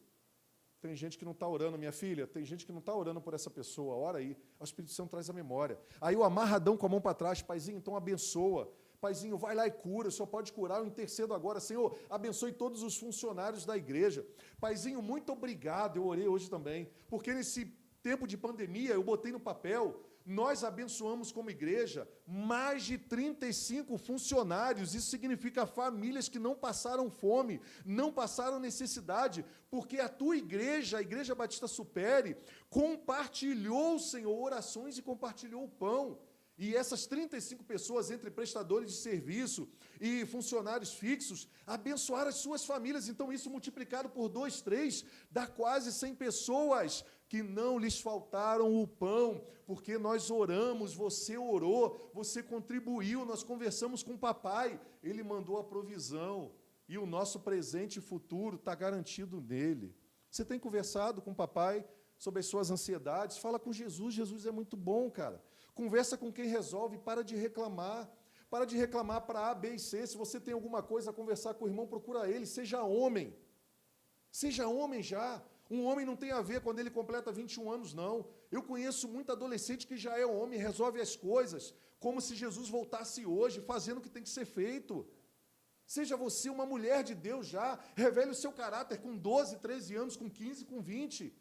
tem gente que não está orando, minha filha, tem gente que não está orando por essa pessoa, ora aí. O Espírito Santo traz a memória. Aí o amarradão com a mão para trás, paizinho, então abençoa. Paizinho, vai lá e cura, só pode curar, eu intercedo agora. Senhor, abençoe todos os funcionários da igreja. Paizinho, muito obrigado, eu orei hoje também, porque nesse tempo de pandemia, eu botei no papel, nós abençoamos como igreja mais de 35 funcionários. Isso significa famílias que não passaram fome, não passaram necessidade, porque a tua igreja, a Igreja Batista Supere, compartilhou, Senhor, orações e compartilhou o pão. E essas 35 pessoas, entre prestadores de serviço e funcionários fixos, abençoaram as suas famílias. Então, isso multiplicado por 2, 3, dá quase 100 pessoas que não lhes faltaram o pão, porque nós oramos, você orou, você contribuiu, nós conversamos com o papai, ele mandou a provisão, e o nosso presente e futuro está garantido nele. Você tem conversado com o papai sobre as suas ansiedades? Fala com Jesus, Jesus é muito bom, cara. Conversa com quem resolve, para de reclamar. Para de reclamar para A, B e C. Se você tem alguma coisa a conversar com o irmão, procura ele. Seja homem. Seja homem já. Um homem não tem a ver quando ele completa 21 anos, não. Eu conheço muito adolescente que já é homem, resolve as coisas, como se Jesus voltasse hoje, fazendo o que tem que ser feito. Seja você uma mulher de Deus já, revele o seu caráter com 12, 13 anos, com 15, com 20.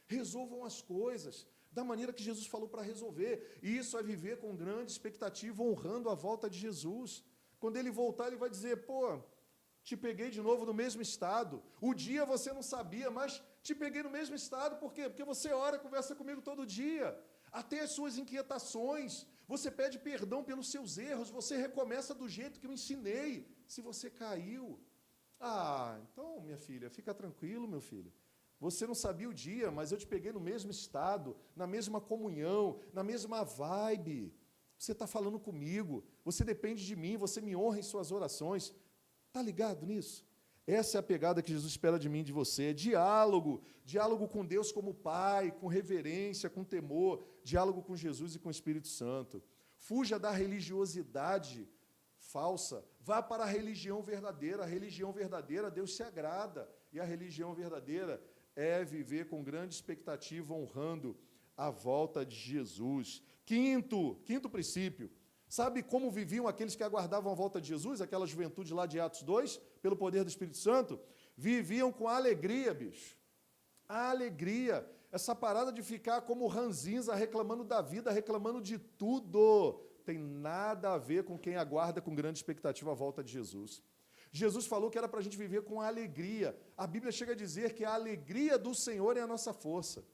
Resolvam as coisas da maneira que Jesus falou para resolver. E isso é viver com grande expectativa, honrando a volta de Jesus. Quando ele voltar, ele vai dizer, te peguei de novo no mesmo estado. O dia você não sabia, mas te peguei no mesmo estado. Por quê? Porque você ora e conversa comigo todo dia. Até as suas inquietações. Você pede perdão pelos seus erros. Você recomeça do jeito que eu ensinei. Se você caiu. Então, minha filha, fica tranquilo, meu filho. Você não sabia o dia, mas eu te peguei no mesmo estado, na mesma comunhão, na mesma vibe. Você está falando comigo. Você depende de mim. Você me honra em suas orações. Está ligado nisso? Essa é a pegada que Jesus espera de mim e de você. Diálogo. Diálogo com Deus como Pai, com reverência, com temor. Diálogo com Jesus e com o Espírito Santo. Fuja da religiosidade falsa. Vá para a religião verdadeira. A religião verdadeira, Deus se agrada. E a religião verdadeira é viver com grande expectativa, honrando a volta de Jesus. Quinto princípio. Sabe como viviam aqueles que aguardavam a volta de Jesus, aquela juventude lá de Atos 2, pelo poder do Espírito Santo? Viviam com alegria, bicho. A alegria, essa parada de ficar como ranzinza, reclamando da vida, reclamando de tudo, tem nada a ver com quem aguarda com grande expectativa a volta de Jesus. Jesus falou que era para a gente viver com alegria. A Bíblia chega a dizer que a alegria do Senhor é a nossa força.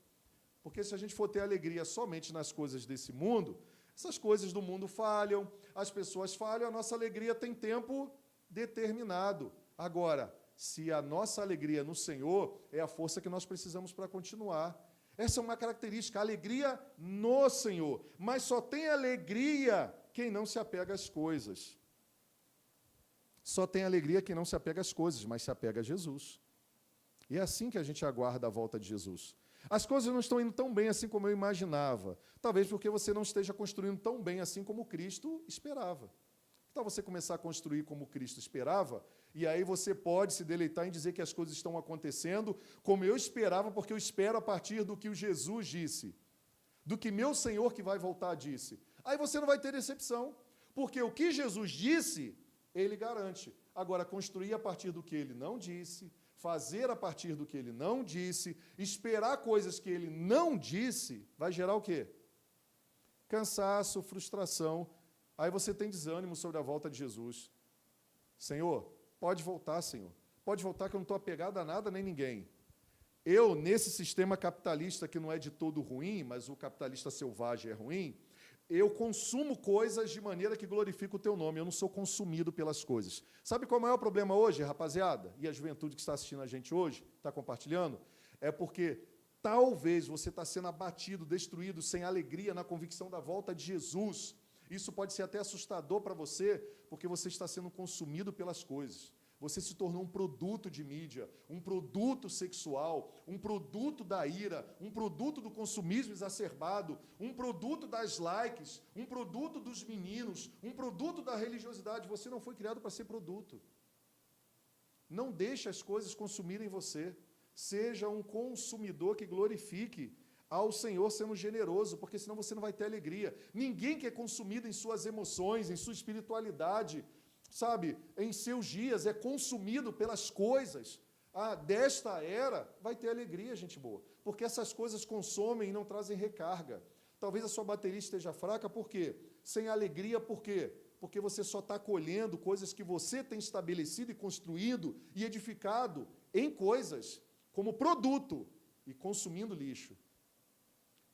Porque se a gente for ter alegria somente nas coisas desse mundo, essas coisas do mundo falham, as pessoas falham, a nossa alegria tem tempo determinado. Agora, se a nossa alegria no Senhor é a força que nós precisamos para continuar. Essa é uma característica, a alegria no Senhor. Mas só tem alegria quem não se apega às coisas. Só tem alegria quem não se apega às coisas, mas se apega a Jesus. E é assim que a gente aguarda a volta de Jesus. As coisas não estão indo tão bem assim como eu imaginava. Talvez porque você não esteja construindo tão bem assim como Cristo esperava. Então você começar a construir como Cristo esperava, e aí você pode se deleitar em dizer que as coisas estão acontecendo como eu esperava, porque eu espero a partir do que o Jesus disse, do que meu Senhor que vai voltar disse. Aí você não vai ter decepção, porque o que Jesus disse, Ele garante. Agora, construir a partir do que Ele não disse, fazer a partir do que Ele não disse, esperar coisas que Ele não disse, vai gerar o quê? Cansaço, frustração. Aí você tem desânimo sobre a volta de Jesus. Senhor, pode voltar, Senhor. Pode voltar que eu não estou apegado a nada nem ninguém. Eu, nesse sistema capitalista que não é de todo ruim, mas o capitalista selvagem é ruim, eu consumo coisas de maneira que glorifica o teu nome. Eu não sou consumido pelas coisas. Sabe qual é o maior problema hoje, rapaziada? E a juventude que está assistindo a gente hoje, está compartilhando? É porque talvez você está sendo abatido, destruído, sem alegria na convicção da volta de Jesus. Isso pode ser até assustador para você, porque você está sendo consumido pelas coisas. Você se tornou um produto de mídia, um produto sexual, um produto da ira, um produto do consumismo exacerbado, um produto das likes, um produto dos meninos, um produto da religiosidade. Você não foi criado para ser produto. Não deixe as coisas consumirem você. Seja um consumidor que glorifique ao Senhor sendo generoso, porque senão você não vai ter alegria. Ninguém que é consumido em suas emoções, em sua espiritualidade, sabe, em seus dias, é consumido pelas coisas desta era, vai ter alegria, gente boa. Porque essas coisas consomem e não trazem recarga. Talvez a sua bateria esteja fraca, por quê? Sem alegria, por quê? Porque você só está colhendo coisas que você tem estabelecido e construído e edificado em coisas como produto e consumindo lixo.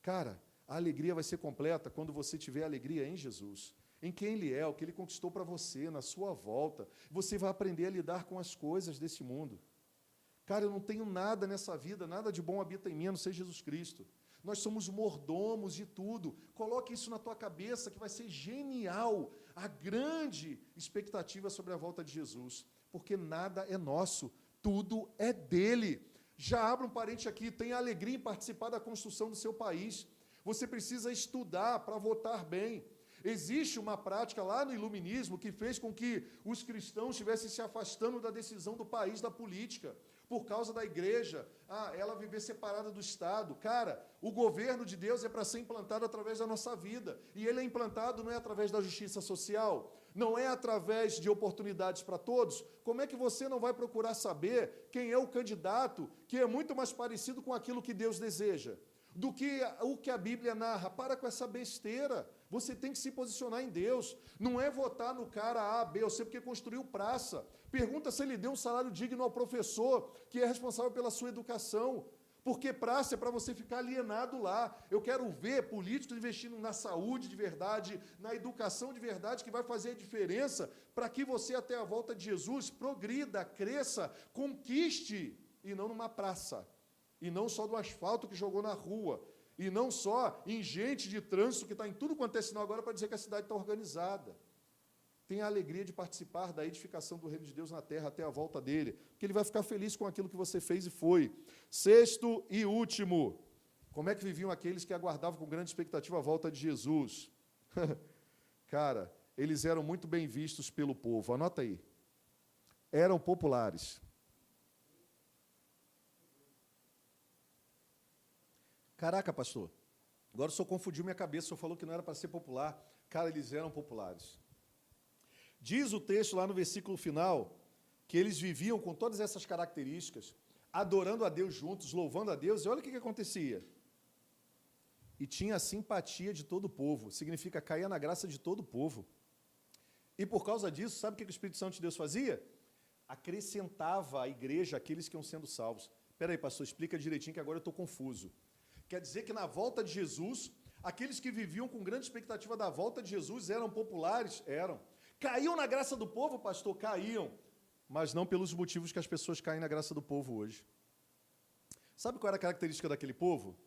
Cara, a alegria vai ser completa quando você tiver alegria em Jesus, em quem Ele é, o que Ele conquistou para você, na sua volta. Você vai aprender a lidar com as coisas desse mundo. Cara, eu não tenho nada nessa vida, nada de bom habita em mim, a não ser Jesus Cristo. Nós somos mordomos de tudo. Coloque isso na tua cabeça, que vai ser genial a grande expectativa sobre a volta de Jesus. Porque nada é nosso, tudo é dele. Já abra um parente aqui, tenha alegria em participar da construção do seu país. Você precisa estudar para votar bem. Existe uma prática lá no iluminismo que fez com que os cristãos estivessem se afastando da decisão do país, da política. por causa da igreja, ela viver separada do Estado. Cara, o governo de Deus é para ser implantado através da nossa vida, e ele é implantado não é através da justiça social, não é através de oportunidades para todos. Como é que você não vai procurar saber quem é o candidato que é muito mais parecido com aquilo que Deus deseja, do que o que a Bíblia narra? Para com essa besteira. Você tem que se posicionar em Deus. Não é votar no cara A, B ou C porque construiu praça. Pergunta se ele deu um salário digno ao professor, que é responsável pela sua educação. Porque praça é para você ficar alienado lá. Eu quero ver políticos investindo na saúde de verdade, na educação de verdade, que vai fazer a diferença para que você, até a volta de Jesus, progrida, cresça, conquiste, e não numa praça. E não só do asfalto que jogou na rua. E não só em gente de trânsito que está em tudo quanto é sinal agora para dizer que a cidade está organizada. Tenha a alegria de participar da edificação do reino de Deus na terra até a volta dele, porque ele vai ficar feliz com aquilo que você fez e foi. Sexto e último, como é que viviam aqueles que aguardavam com grande expectativa a volta de Jesus? Cara, eles eram muito bem vistos pelo povo, anota aí. Eram populares. Caraca, pastor, agora o senhor confundiu minha cabeça, o senhor falou que não era para ser popular. Cara, eles eram populares. Diz o texto lá no versículo final, que eles viviam com todas essas características, adorando a Deus juntos, louvando a Deus, e olha o que acontecia. E tinha a simpatia de todo o povo, significa caía na graça de todo o povo. E por causa disso, sabe o que o Espírito Santo de Deus fazia? Acrescentava à igreja aqueles que iam sendo salvos. Espera aí, pastor, explica direitinho que agora eu estou confuso. Quer dizer que na volta de Jesus, aqueles que viviam com grande expectativa da volta de Jesus eram populares? Eram. Caíam na graça do povo, pastor? Caíam. Mas não pelos motivos que as pessoas caem na graça do povo hoje. Sabe qual era a característica daquele povo?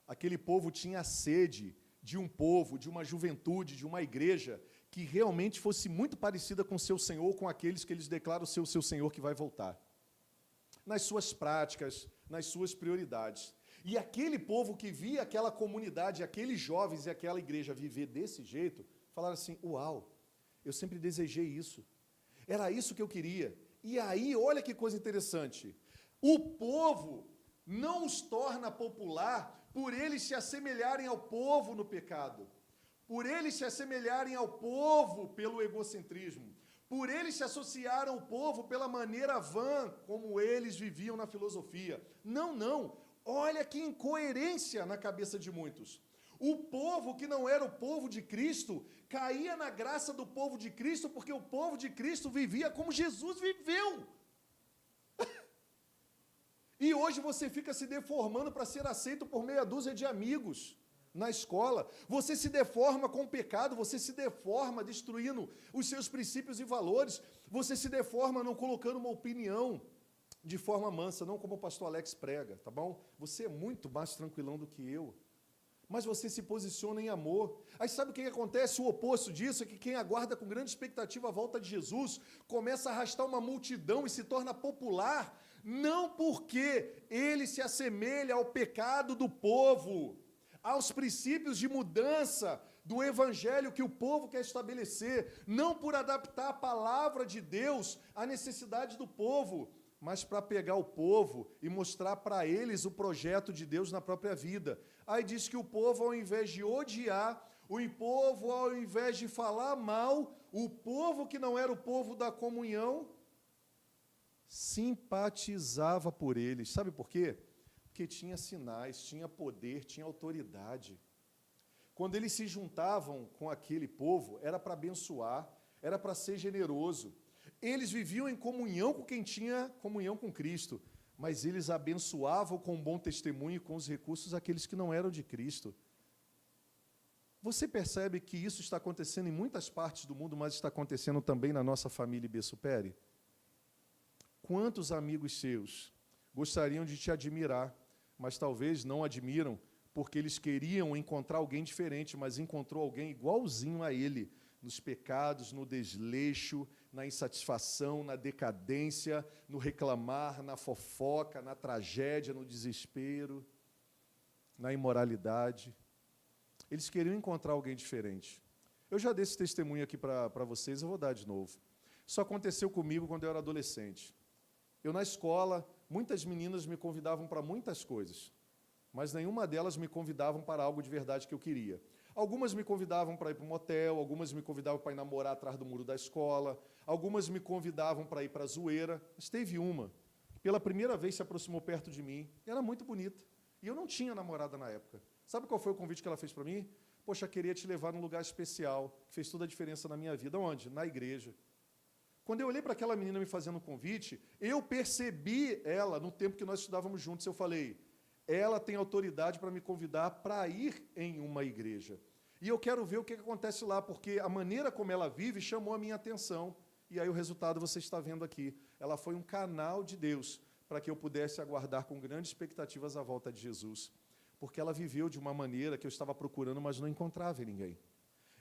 Aquele povo tinha sede de um povo, de uma juventude, de uma igreja que realmente fosse muito parecida com o seu Senhor, com aqueles que eles declaram ser o seu Senhor que vai voltar. Nas suas práticas, nas suas prioridades. E aquele povo que via aquela comunidade, aqueles jovens e aquela igreja viver desse jeito, falaram assim, uau, eu sempre desejei isso. Era isso que eu queria. E aí, olha que coisa interessante. O povo não os torna popular por eles se assemelharem ao povo no pecado, por eles se assemelharem ao povo pelo egocentrismo, por eles se associaram ao povo pela maneira vã como eles viviam na filosofia. Não, não. Olha que incoerência na cabeça de muitos. O povo que não era o povo de Cristo, caía na graça do povo de Cristo, porque o povo de Cristo vivia como Jesus viveu. E hoje você fica se deformando para ser aceito por meia dúzia de amigos na escola. Você se deforma com o pecado, você se deforma destruindo os seus princípios e valores, você se deforma não colocando uma opinião de forma mansa, não como o pastor Alex prega, tá bom? Você é muito mais tranquilão do que eu, mas você se posiciona em amor. Aí sabe o que acontece? O oposto disso é que quem aguarda com grande expectativa a volta de Jesus começa a arrastar uma multidão e se torna popular, não porque ele se assemelha ao pecado do povo, aos princípios de mudança do evangelho que o povo quer estabelecer, não por adaptar a palavra de Deus à necessidade do povo, mas para pegar o povo e mostrar para eles o projeto de Deus na própria vida. Aí diz que o povo, ao invés de odiar, o povo, ao invés de falar mal, o povo que não era o povo da comunhão, simpatizava por eles. Sabe por quê? Porque tinha sinais, tinha poder, tinha autoridade. Quando eles se juntavam com aquele povo, era para abençoar, era para ser generoso. Eles viviam em comunhão com quem tinha comunhão com Cristo, mas eles abençoavam com um bom testemunho e com os recursos aqueles que não eram de Cristo. Você percebe que isso está acontecendo em muitas partes do mundo, mas está acontecendo também na nossa família IB Supere? Quantos amigos seus gostariam de te admirar, mas talvez não admiram porque eles queriam encontrar alguém diferente, mas encontrou alguém igualzinho a ele, nos pecados, no desleixo, na insatisfação, na decadência, no reclamar, na fofoca, na tragédia, no desespero, na imoralidade. Eles queriam encontrar alguém diferente. Eu já dei esse testemunho aqui para vocês, eu vou dar de novo. Isso aconteceu comigo quando eu era adolescente. Eu, na escola, Muitas meninas me convidavam para muitas coisas, mas nenhuma delas me convidavam para algo de verdade que eu queria. Algumas me convidavam para ir para um motel, algumas me convidavam para ir namorar atrás do muro da escola, algumas me convidavam para ir para a zoeira, mas teve uma que pela primeira vez se aproximou perto de mim, e era muito bonita, e eu não tinha namorada na época. Sabe qual foi o convite que ela fez para mim? Poxa, queria te levar num lugar especial, que fez toda a diferença na minha vida. Onde? Na igreja. Quando eu olhei para aquela menina me fazendo um convite, eu percebi ela no tempo que nós estudávamos juntos. Eu falei, ela tem autoridade para me convidar para ir em uma igreja. E eu quero ver o que acontece lá, porque a maneira como ela vive chamou a minha atenção. E aí o resultado você está vendo aqui. Ela foi um canal de Deus para que eu pudesse aguardar com grandes expectativas a volta de Jesus. Porque ela viveu de uma maneira que eu estava procurando, mas não encontrava em ninguém.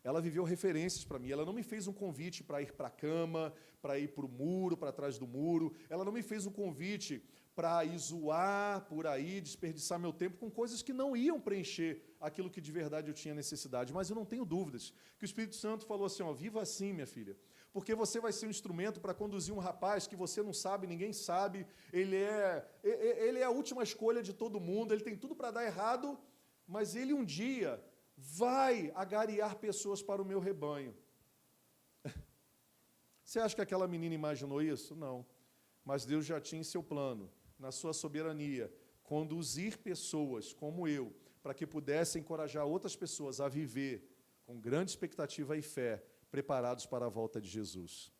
Ela viveu referências para mim. Ela não me fez um convite para ir para a cama, para ir para o muro, para trás do muro. Ela não me fez um convite para ir zoar por aí, desperdiçar meu tempo com coisas que não iam preencher aquilo que de verdade eu tinha necessidade. Mas eu não tenho dúvidas que o Espírito Santo falou assim, ó, viva assim, minha filha, porque você vai ser um instrumento para conduzir um rapaz que você não sabe, ninguém sabe, ele é a última escolha de todo mundo, ele tem tudo para dar errado, mas ele um dia vai agariar pessoas para o meu rebanho. Você acha que aquela menina imaginou isso? Não. Mas Deus já tinha em seu plano, na sua soberania, conduzir pessoas como eu, para que pudessem encorajar outras pessoas a viver com grande expectativa e fé, preparados para a volta de Jesus.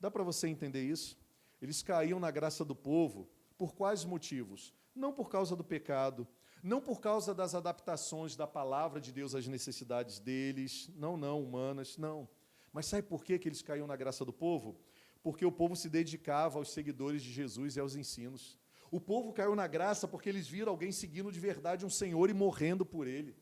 Dá para você entender isso? Eles caíam na graça do povo, por quais motivos? Não por causa do pecado, não por causa das adaptações da palavra de Deus às necessidades deles, não, humanas, não. Mas sabe por que eles caíam na graça do povo? Porque o povo se dedicava aos seguidores de Jesus e aos ensinos. O povo caiu na graça porque eles viram alguém seguindo de verdade um Senhor e morrendo por ele.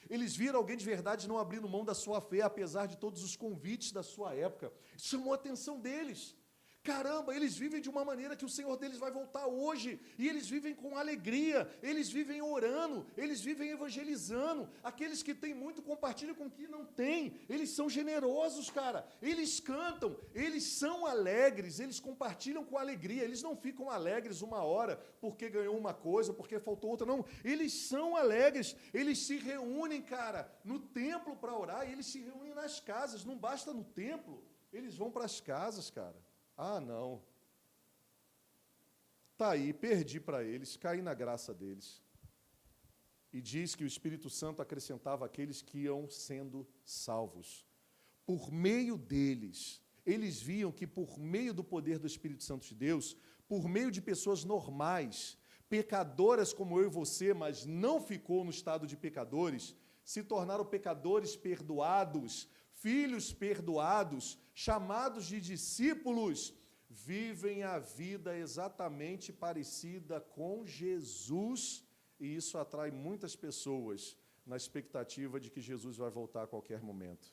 Eles viram alguém de verdade não abrindo mão da sua fé, apesar de todos os convites da sua época. Isso chamou a atenção deles. Caramba, eles vivem de uma maneira que o Senhor deles vai voltar hoje, e eles vivem com alegria, eles vivem orando, eles vivem evangelizando. Aqueles que têm muito compartilham com quem não tem, eles são generosos, cara, eles cantam, eles são alegres, eles compartilham com alegria, eles não ficam alegres uma hora porque ganhou uma coisa, porque faltou outra, não, eles são alegres, eles se reúnem, cara, no templo para orar, e eles se reúnem nas casas, não basta no templo, eles vão para as casas, cara. Ah, não. Está aí, perdi para eles, caí na graça deles. E diz que o Espírito Santo acrescentava aqueles que iam sendo salvos. Por meio deles, eles viam que por meio do poder do Espírito Santo de Deus, por meio de pessoas normais, pecadoras como eu e você, mas não ficou no estado de pecadores, se tornaram pecadores perdoados, filhos perdoados, chamados de discípulos, vivem a vida exatamente parecida com Jesus, e isso atrai muitas pessoas na expectativa de que Jesus vai voltar a qualquer momento.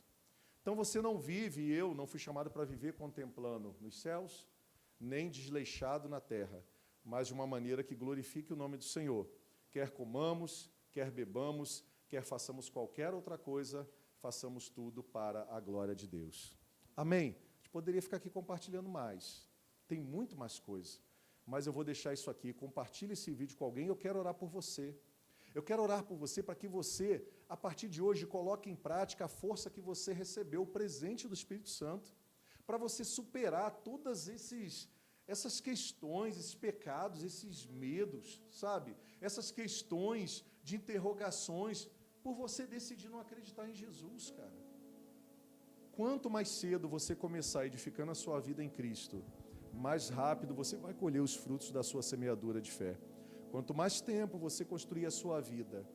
Então você não vive, e eu não fui chamado para viver contemplando nos céus, nem desleixado na terra, mas de uma maneira que glorifique o nome do Senhor. Quer comamos, quer bebamos, quer façamos qualquer outra coisa, façamos tudo para a glória de Deus. Amém? A gente poderia ficar aqui compartilhando mais. Tem muito mais coisa. Mas eu vou deixar isso aqui. Compartilhe esse vídeo com alguém. Eu quero orar por você. Eu quero orar por você para que você, a partir de hoje, coloque em prática a força que você recebeu, o presente do Espírito Santo, para você superar todas essas questões, esses pecados, esses medos, sabe? Essas questões de interrogações, por você decidir não acreditar em Jesus, cara. Quanto mais cedo você começar edificando a sua vida em Cristo, mais rápido você vai colher os frutos da sua semeadura de fé. Quanto mais tempo você construir a sua vida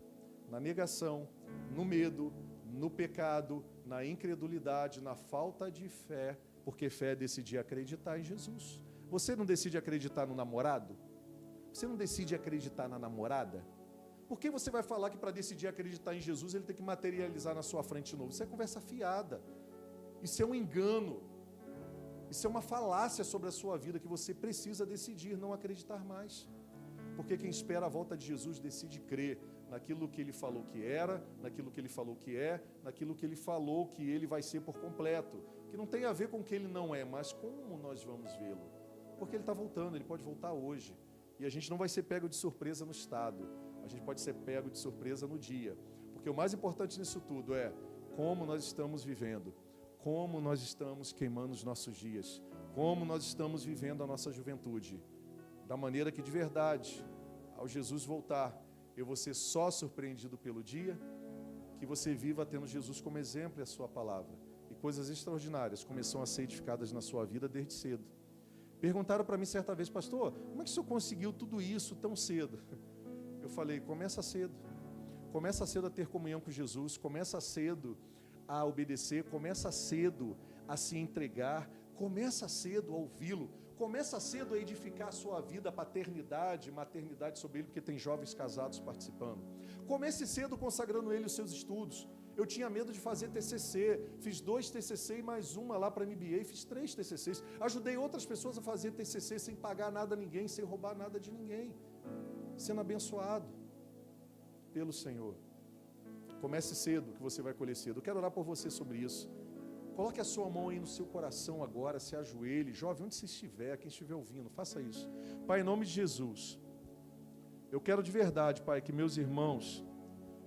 na negação, no medo, no pecado, na incredulidade, na falta de fé, porque fé é decidir acreditar em Jesus. Você não decide acreditar no namorado? Você não decide acreditar na namorada? Por que você vai falar que para decidir acreditar em Jesus ele tem que materializar na sua frente de novo? Isso é conversa fiada. Isso é um engano. Isso é uma falácia sobre a sua vida que você precisa decidir não acreditar mais. Porque quem espera a volta de Jesus decide crer naquilo que ele falou que era, naquilo que ele falou que é, naquilo que ele falou que ele vai ser por completo. Que não tem a ver com o que ele não é, mas como nós vamos vê-lo. Porque ele está voltando, ele pode voltar hoje. E a gente não vai ser pego de surpresa no estado, a gente pode ser pego de surpresa no dia. Porque o mais importante nisso tudo é como nós estamos vivendo, como nós estamos queimando os nossos dias, como nós estamos vivendo a nossa juventude, da maneira que de verdade, ao Jesus voltar, eu vou ser só surpreendido pelo dia, que você viva tendo Jesus como exemplo e a sua palavra. E coisas extraordinárias começam a ser edificadas na sua vida desde cedo. Perguntaram para mim certa vez, pastor, como é que o senhor conseguiu tudo isso tão cedo? Eu falei, começa cedo. Começa cedo a ter comunhão com Jesus, começa cedo a obedecer, começa cedo a se entregar, começa cedo a ouvi-lo, começa cedo a edificar a sua vida, a paternidade, maternidade sobre ele, porque tem jovens casados participando. Comece cedo consagrando ele os seus estudos. Eu tinha medo de fazer TCC, fiz 2 TCC e mais uma lá para MBA, fiz 3 TCCs. Ajudei outras pessoas a fazer TCC sem pagar nada a ninguém, sem roubar nada de ninguém, sendo abençoado pelo Senhor. Comece cedo, que você vai colher cedo. Eu quero orar por você sobre isso. Coloque a sua mão aí no seu coração agora, se ajoelhe. Jovem, onde você estiver, quem estiver ouvindo, faça isso. Pai, em nome de Jesus, eu quero de verdade, Pai, que meus irmãos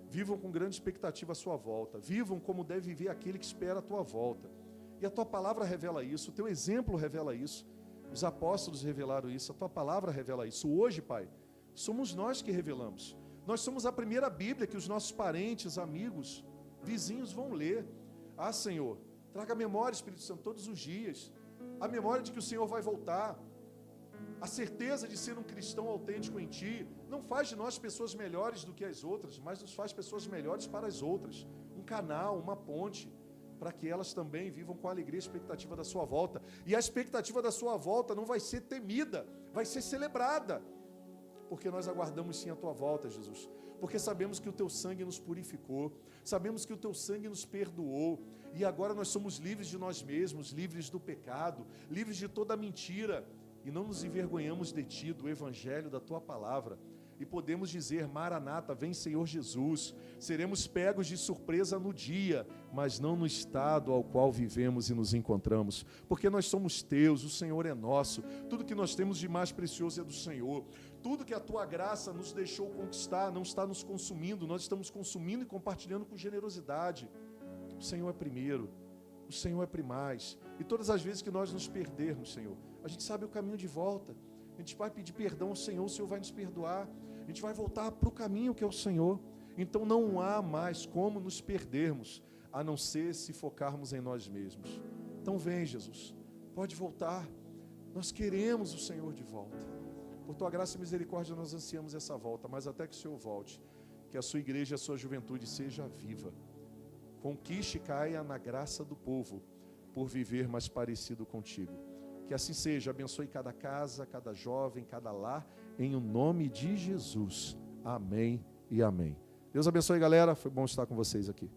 vivam com grande expectativa a sua volta. Vivam como deve viver aquele que espera a tua volta. E a tua palavra revela isso, o teu exemplo revela isso. Os apóstolos revelaram isso, a tua palavra revela isso. Hoje, Pai, somos nós que revelamos. Nós somos a primeira Bíblia que os nossos parentes, amigos, vizinhos vão ler. Ah, Senhor, traga a memória, Espírito Santo, todos os dias. A memória de que o Senhor vai voltar. A certeza de ser um cristão autêntico em Ti não faz de nós pessoas melhores do que as outras, mas nos faz pessoas melhores para as outras. Um canal, uma ponte, para que elas também vivam com alegria a expectativa da Sua volta. E a expectativa da Sua volta não vai ser temida, vai ser celebrada. Porque nós aguardamos sim a Tua volta, Jesus. Porque sabemos que o Teu sangue nos purificou, sabemos que o Teu sangue nos perdoou, e agora nós somos livres de nós mesmos, livres do pecado, livres de toda mentira, e não nos envergonhamos de Ti, do Evangelho, da Tua palavra. E podemos dizer, Maranata, vem Senhor Jesus. Seremos pegos de surpresa no dia, mas não no estado ao qual vivemos e nos encontramos. Porque nós somos Teus, o Senhor é nosso. Tudo que nós temos de mais precioso é do Senhor. Tudo que a Tua graça nos deixou conquistar não está nos consumindo. Nós estamos consumindo e compartilhando com generosidade. O Senhor é primeiro, o Senhor é primaz. E todas as vezes que nós nos perdermos, Senhor, a gente sabe o caminho de volta. A gente vai pedir perdão ao Senhor, o Senhor vai nos perdoar. A gente vai voltar para o caminho que é o Senhor. Então não há mais como nos perdermos, a não ser se focarmos em nós mesmos. Então vem, Jesus, pode voltar. Nós queremos o Senhor de volta. Por Tua graça e misericórdia nós ansiamos essa volta, mas até que o Senhor volte, que a sua igreja e a sua juventude seja viva. Conquiste e caia na graça do povo, por viver mais parecido contigo. Que assim seja, abençoe cada casa, cada jovem, cada lar, em o nome de Jesus. Amém e amém. Deus abençoe, galera. Foi bom estar com vocês aqui.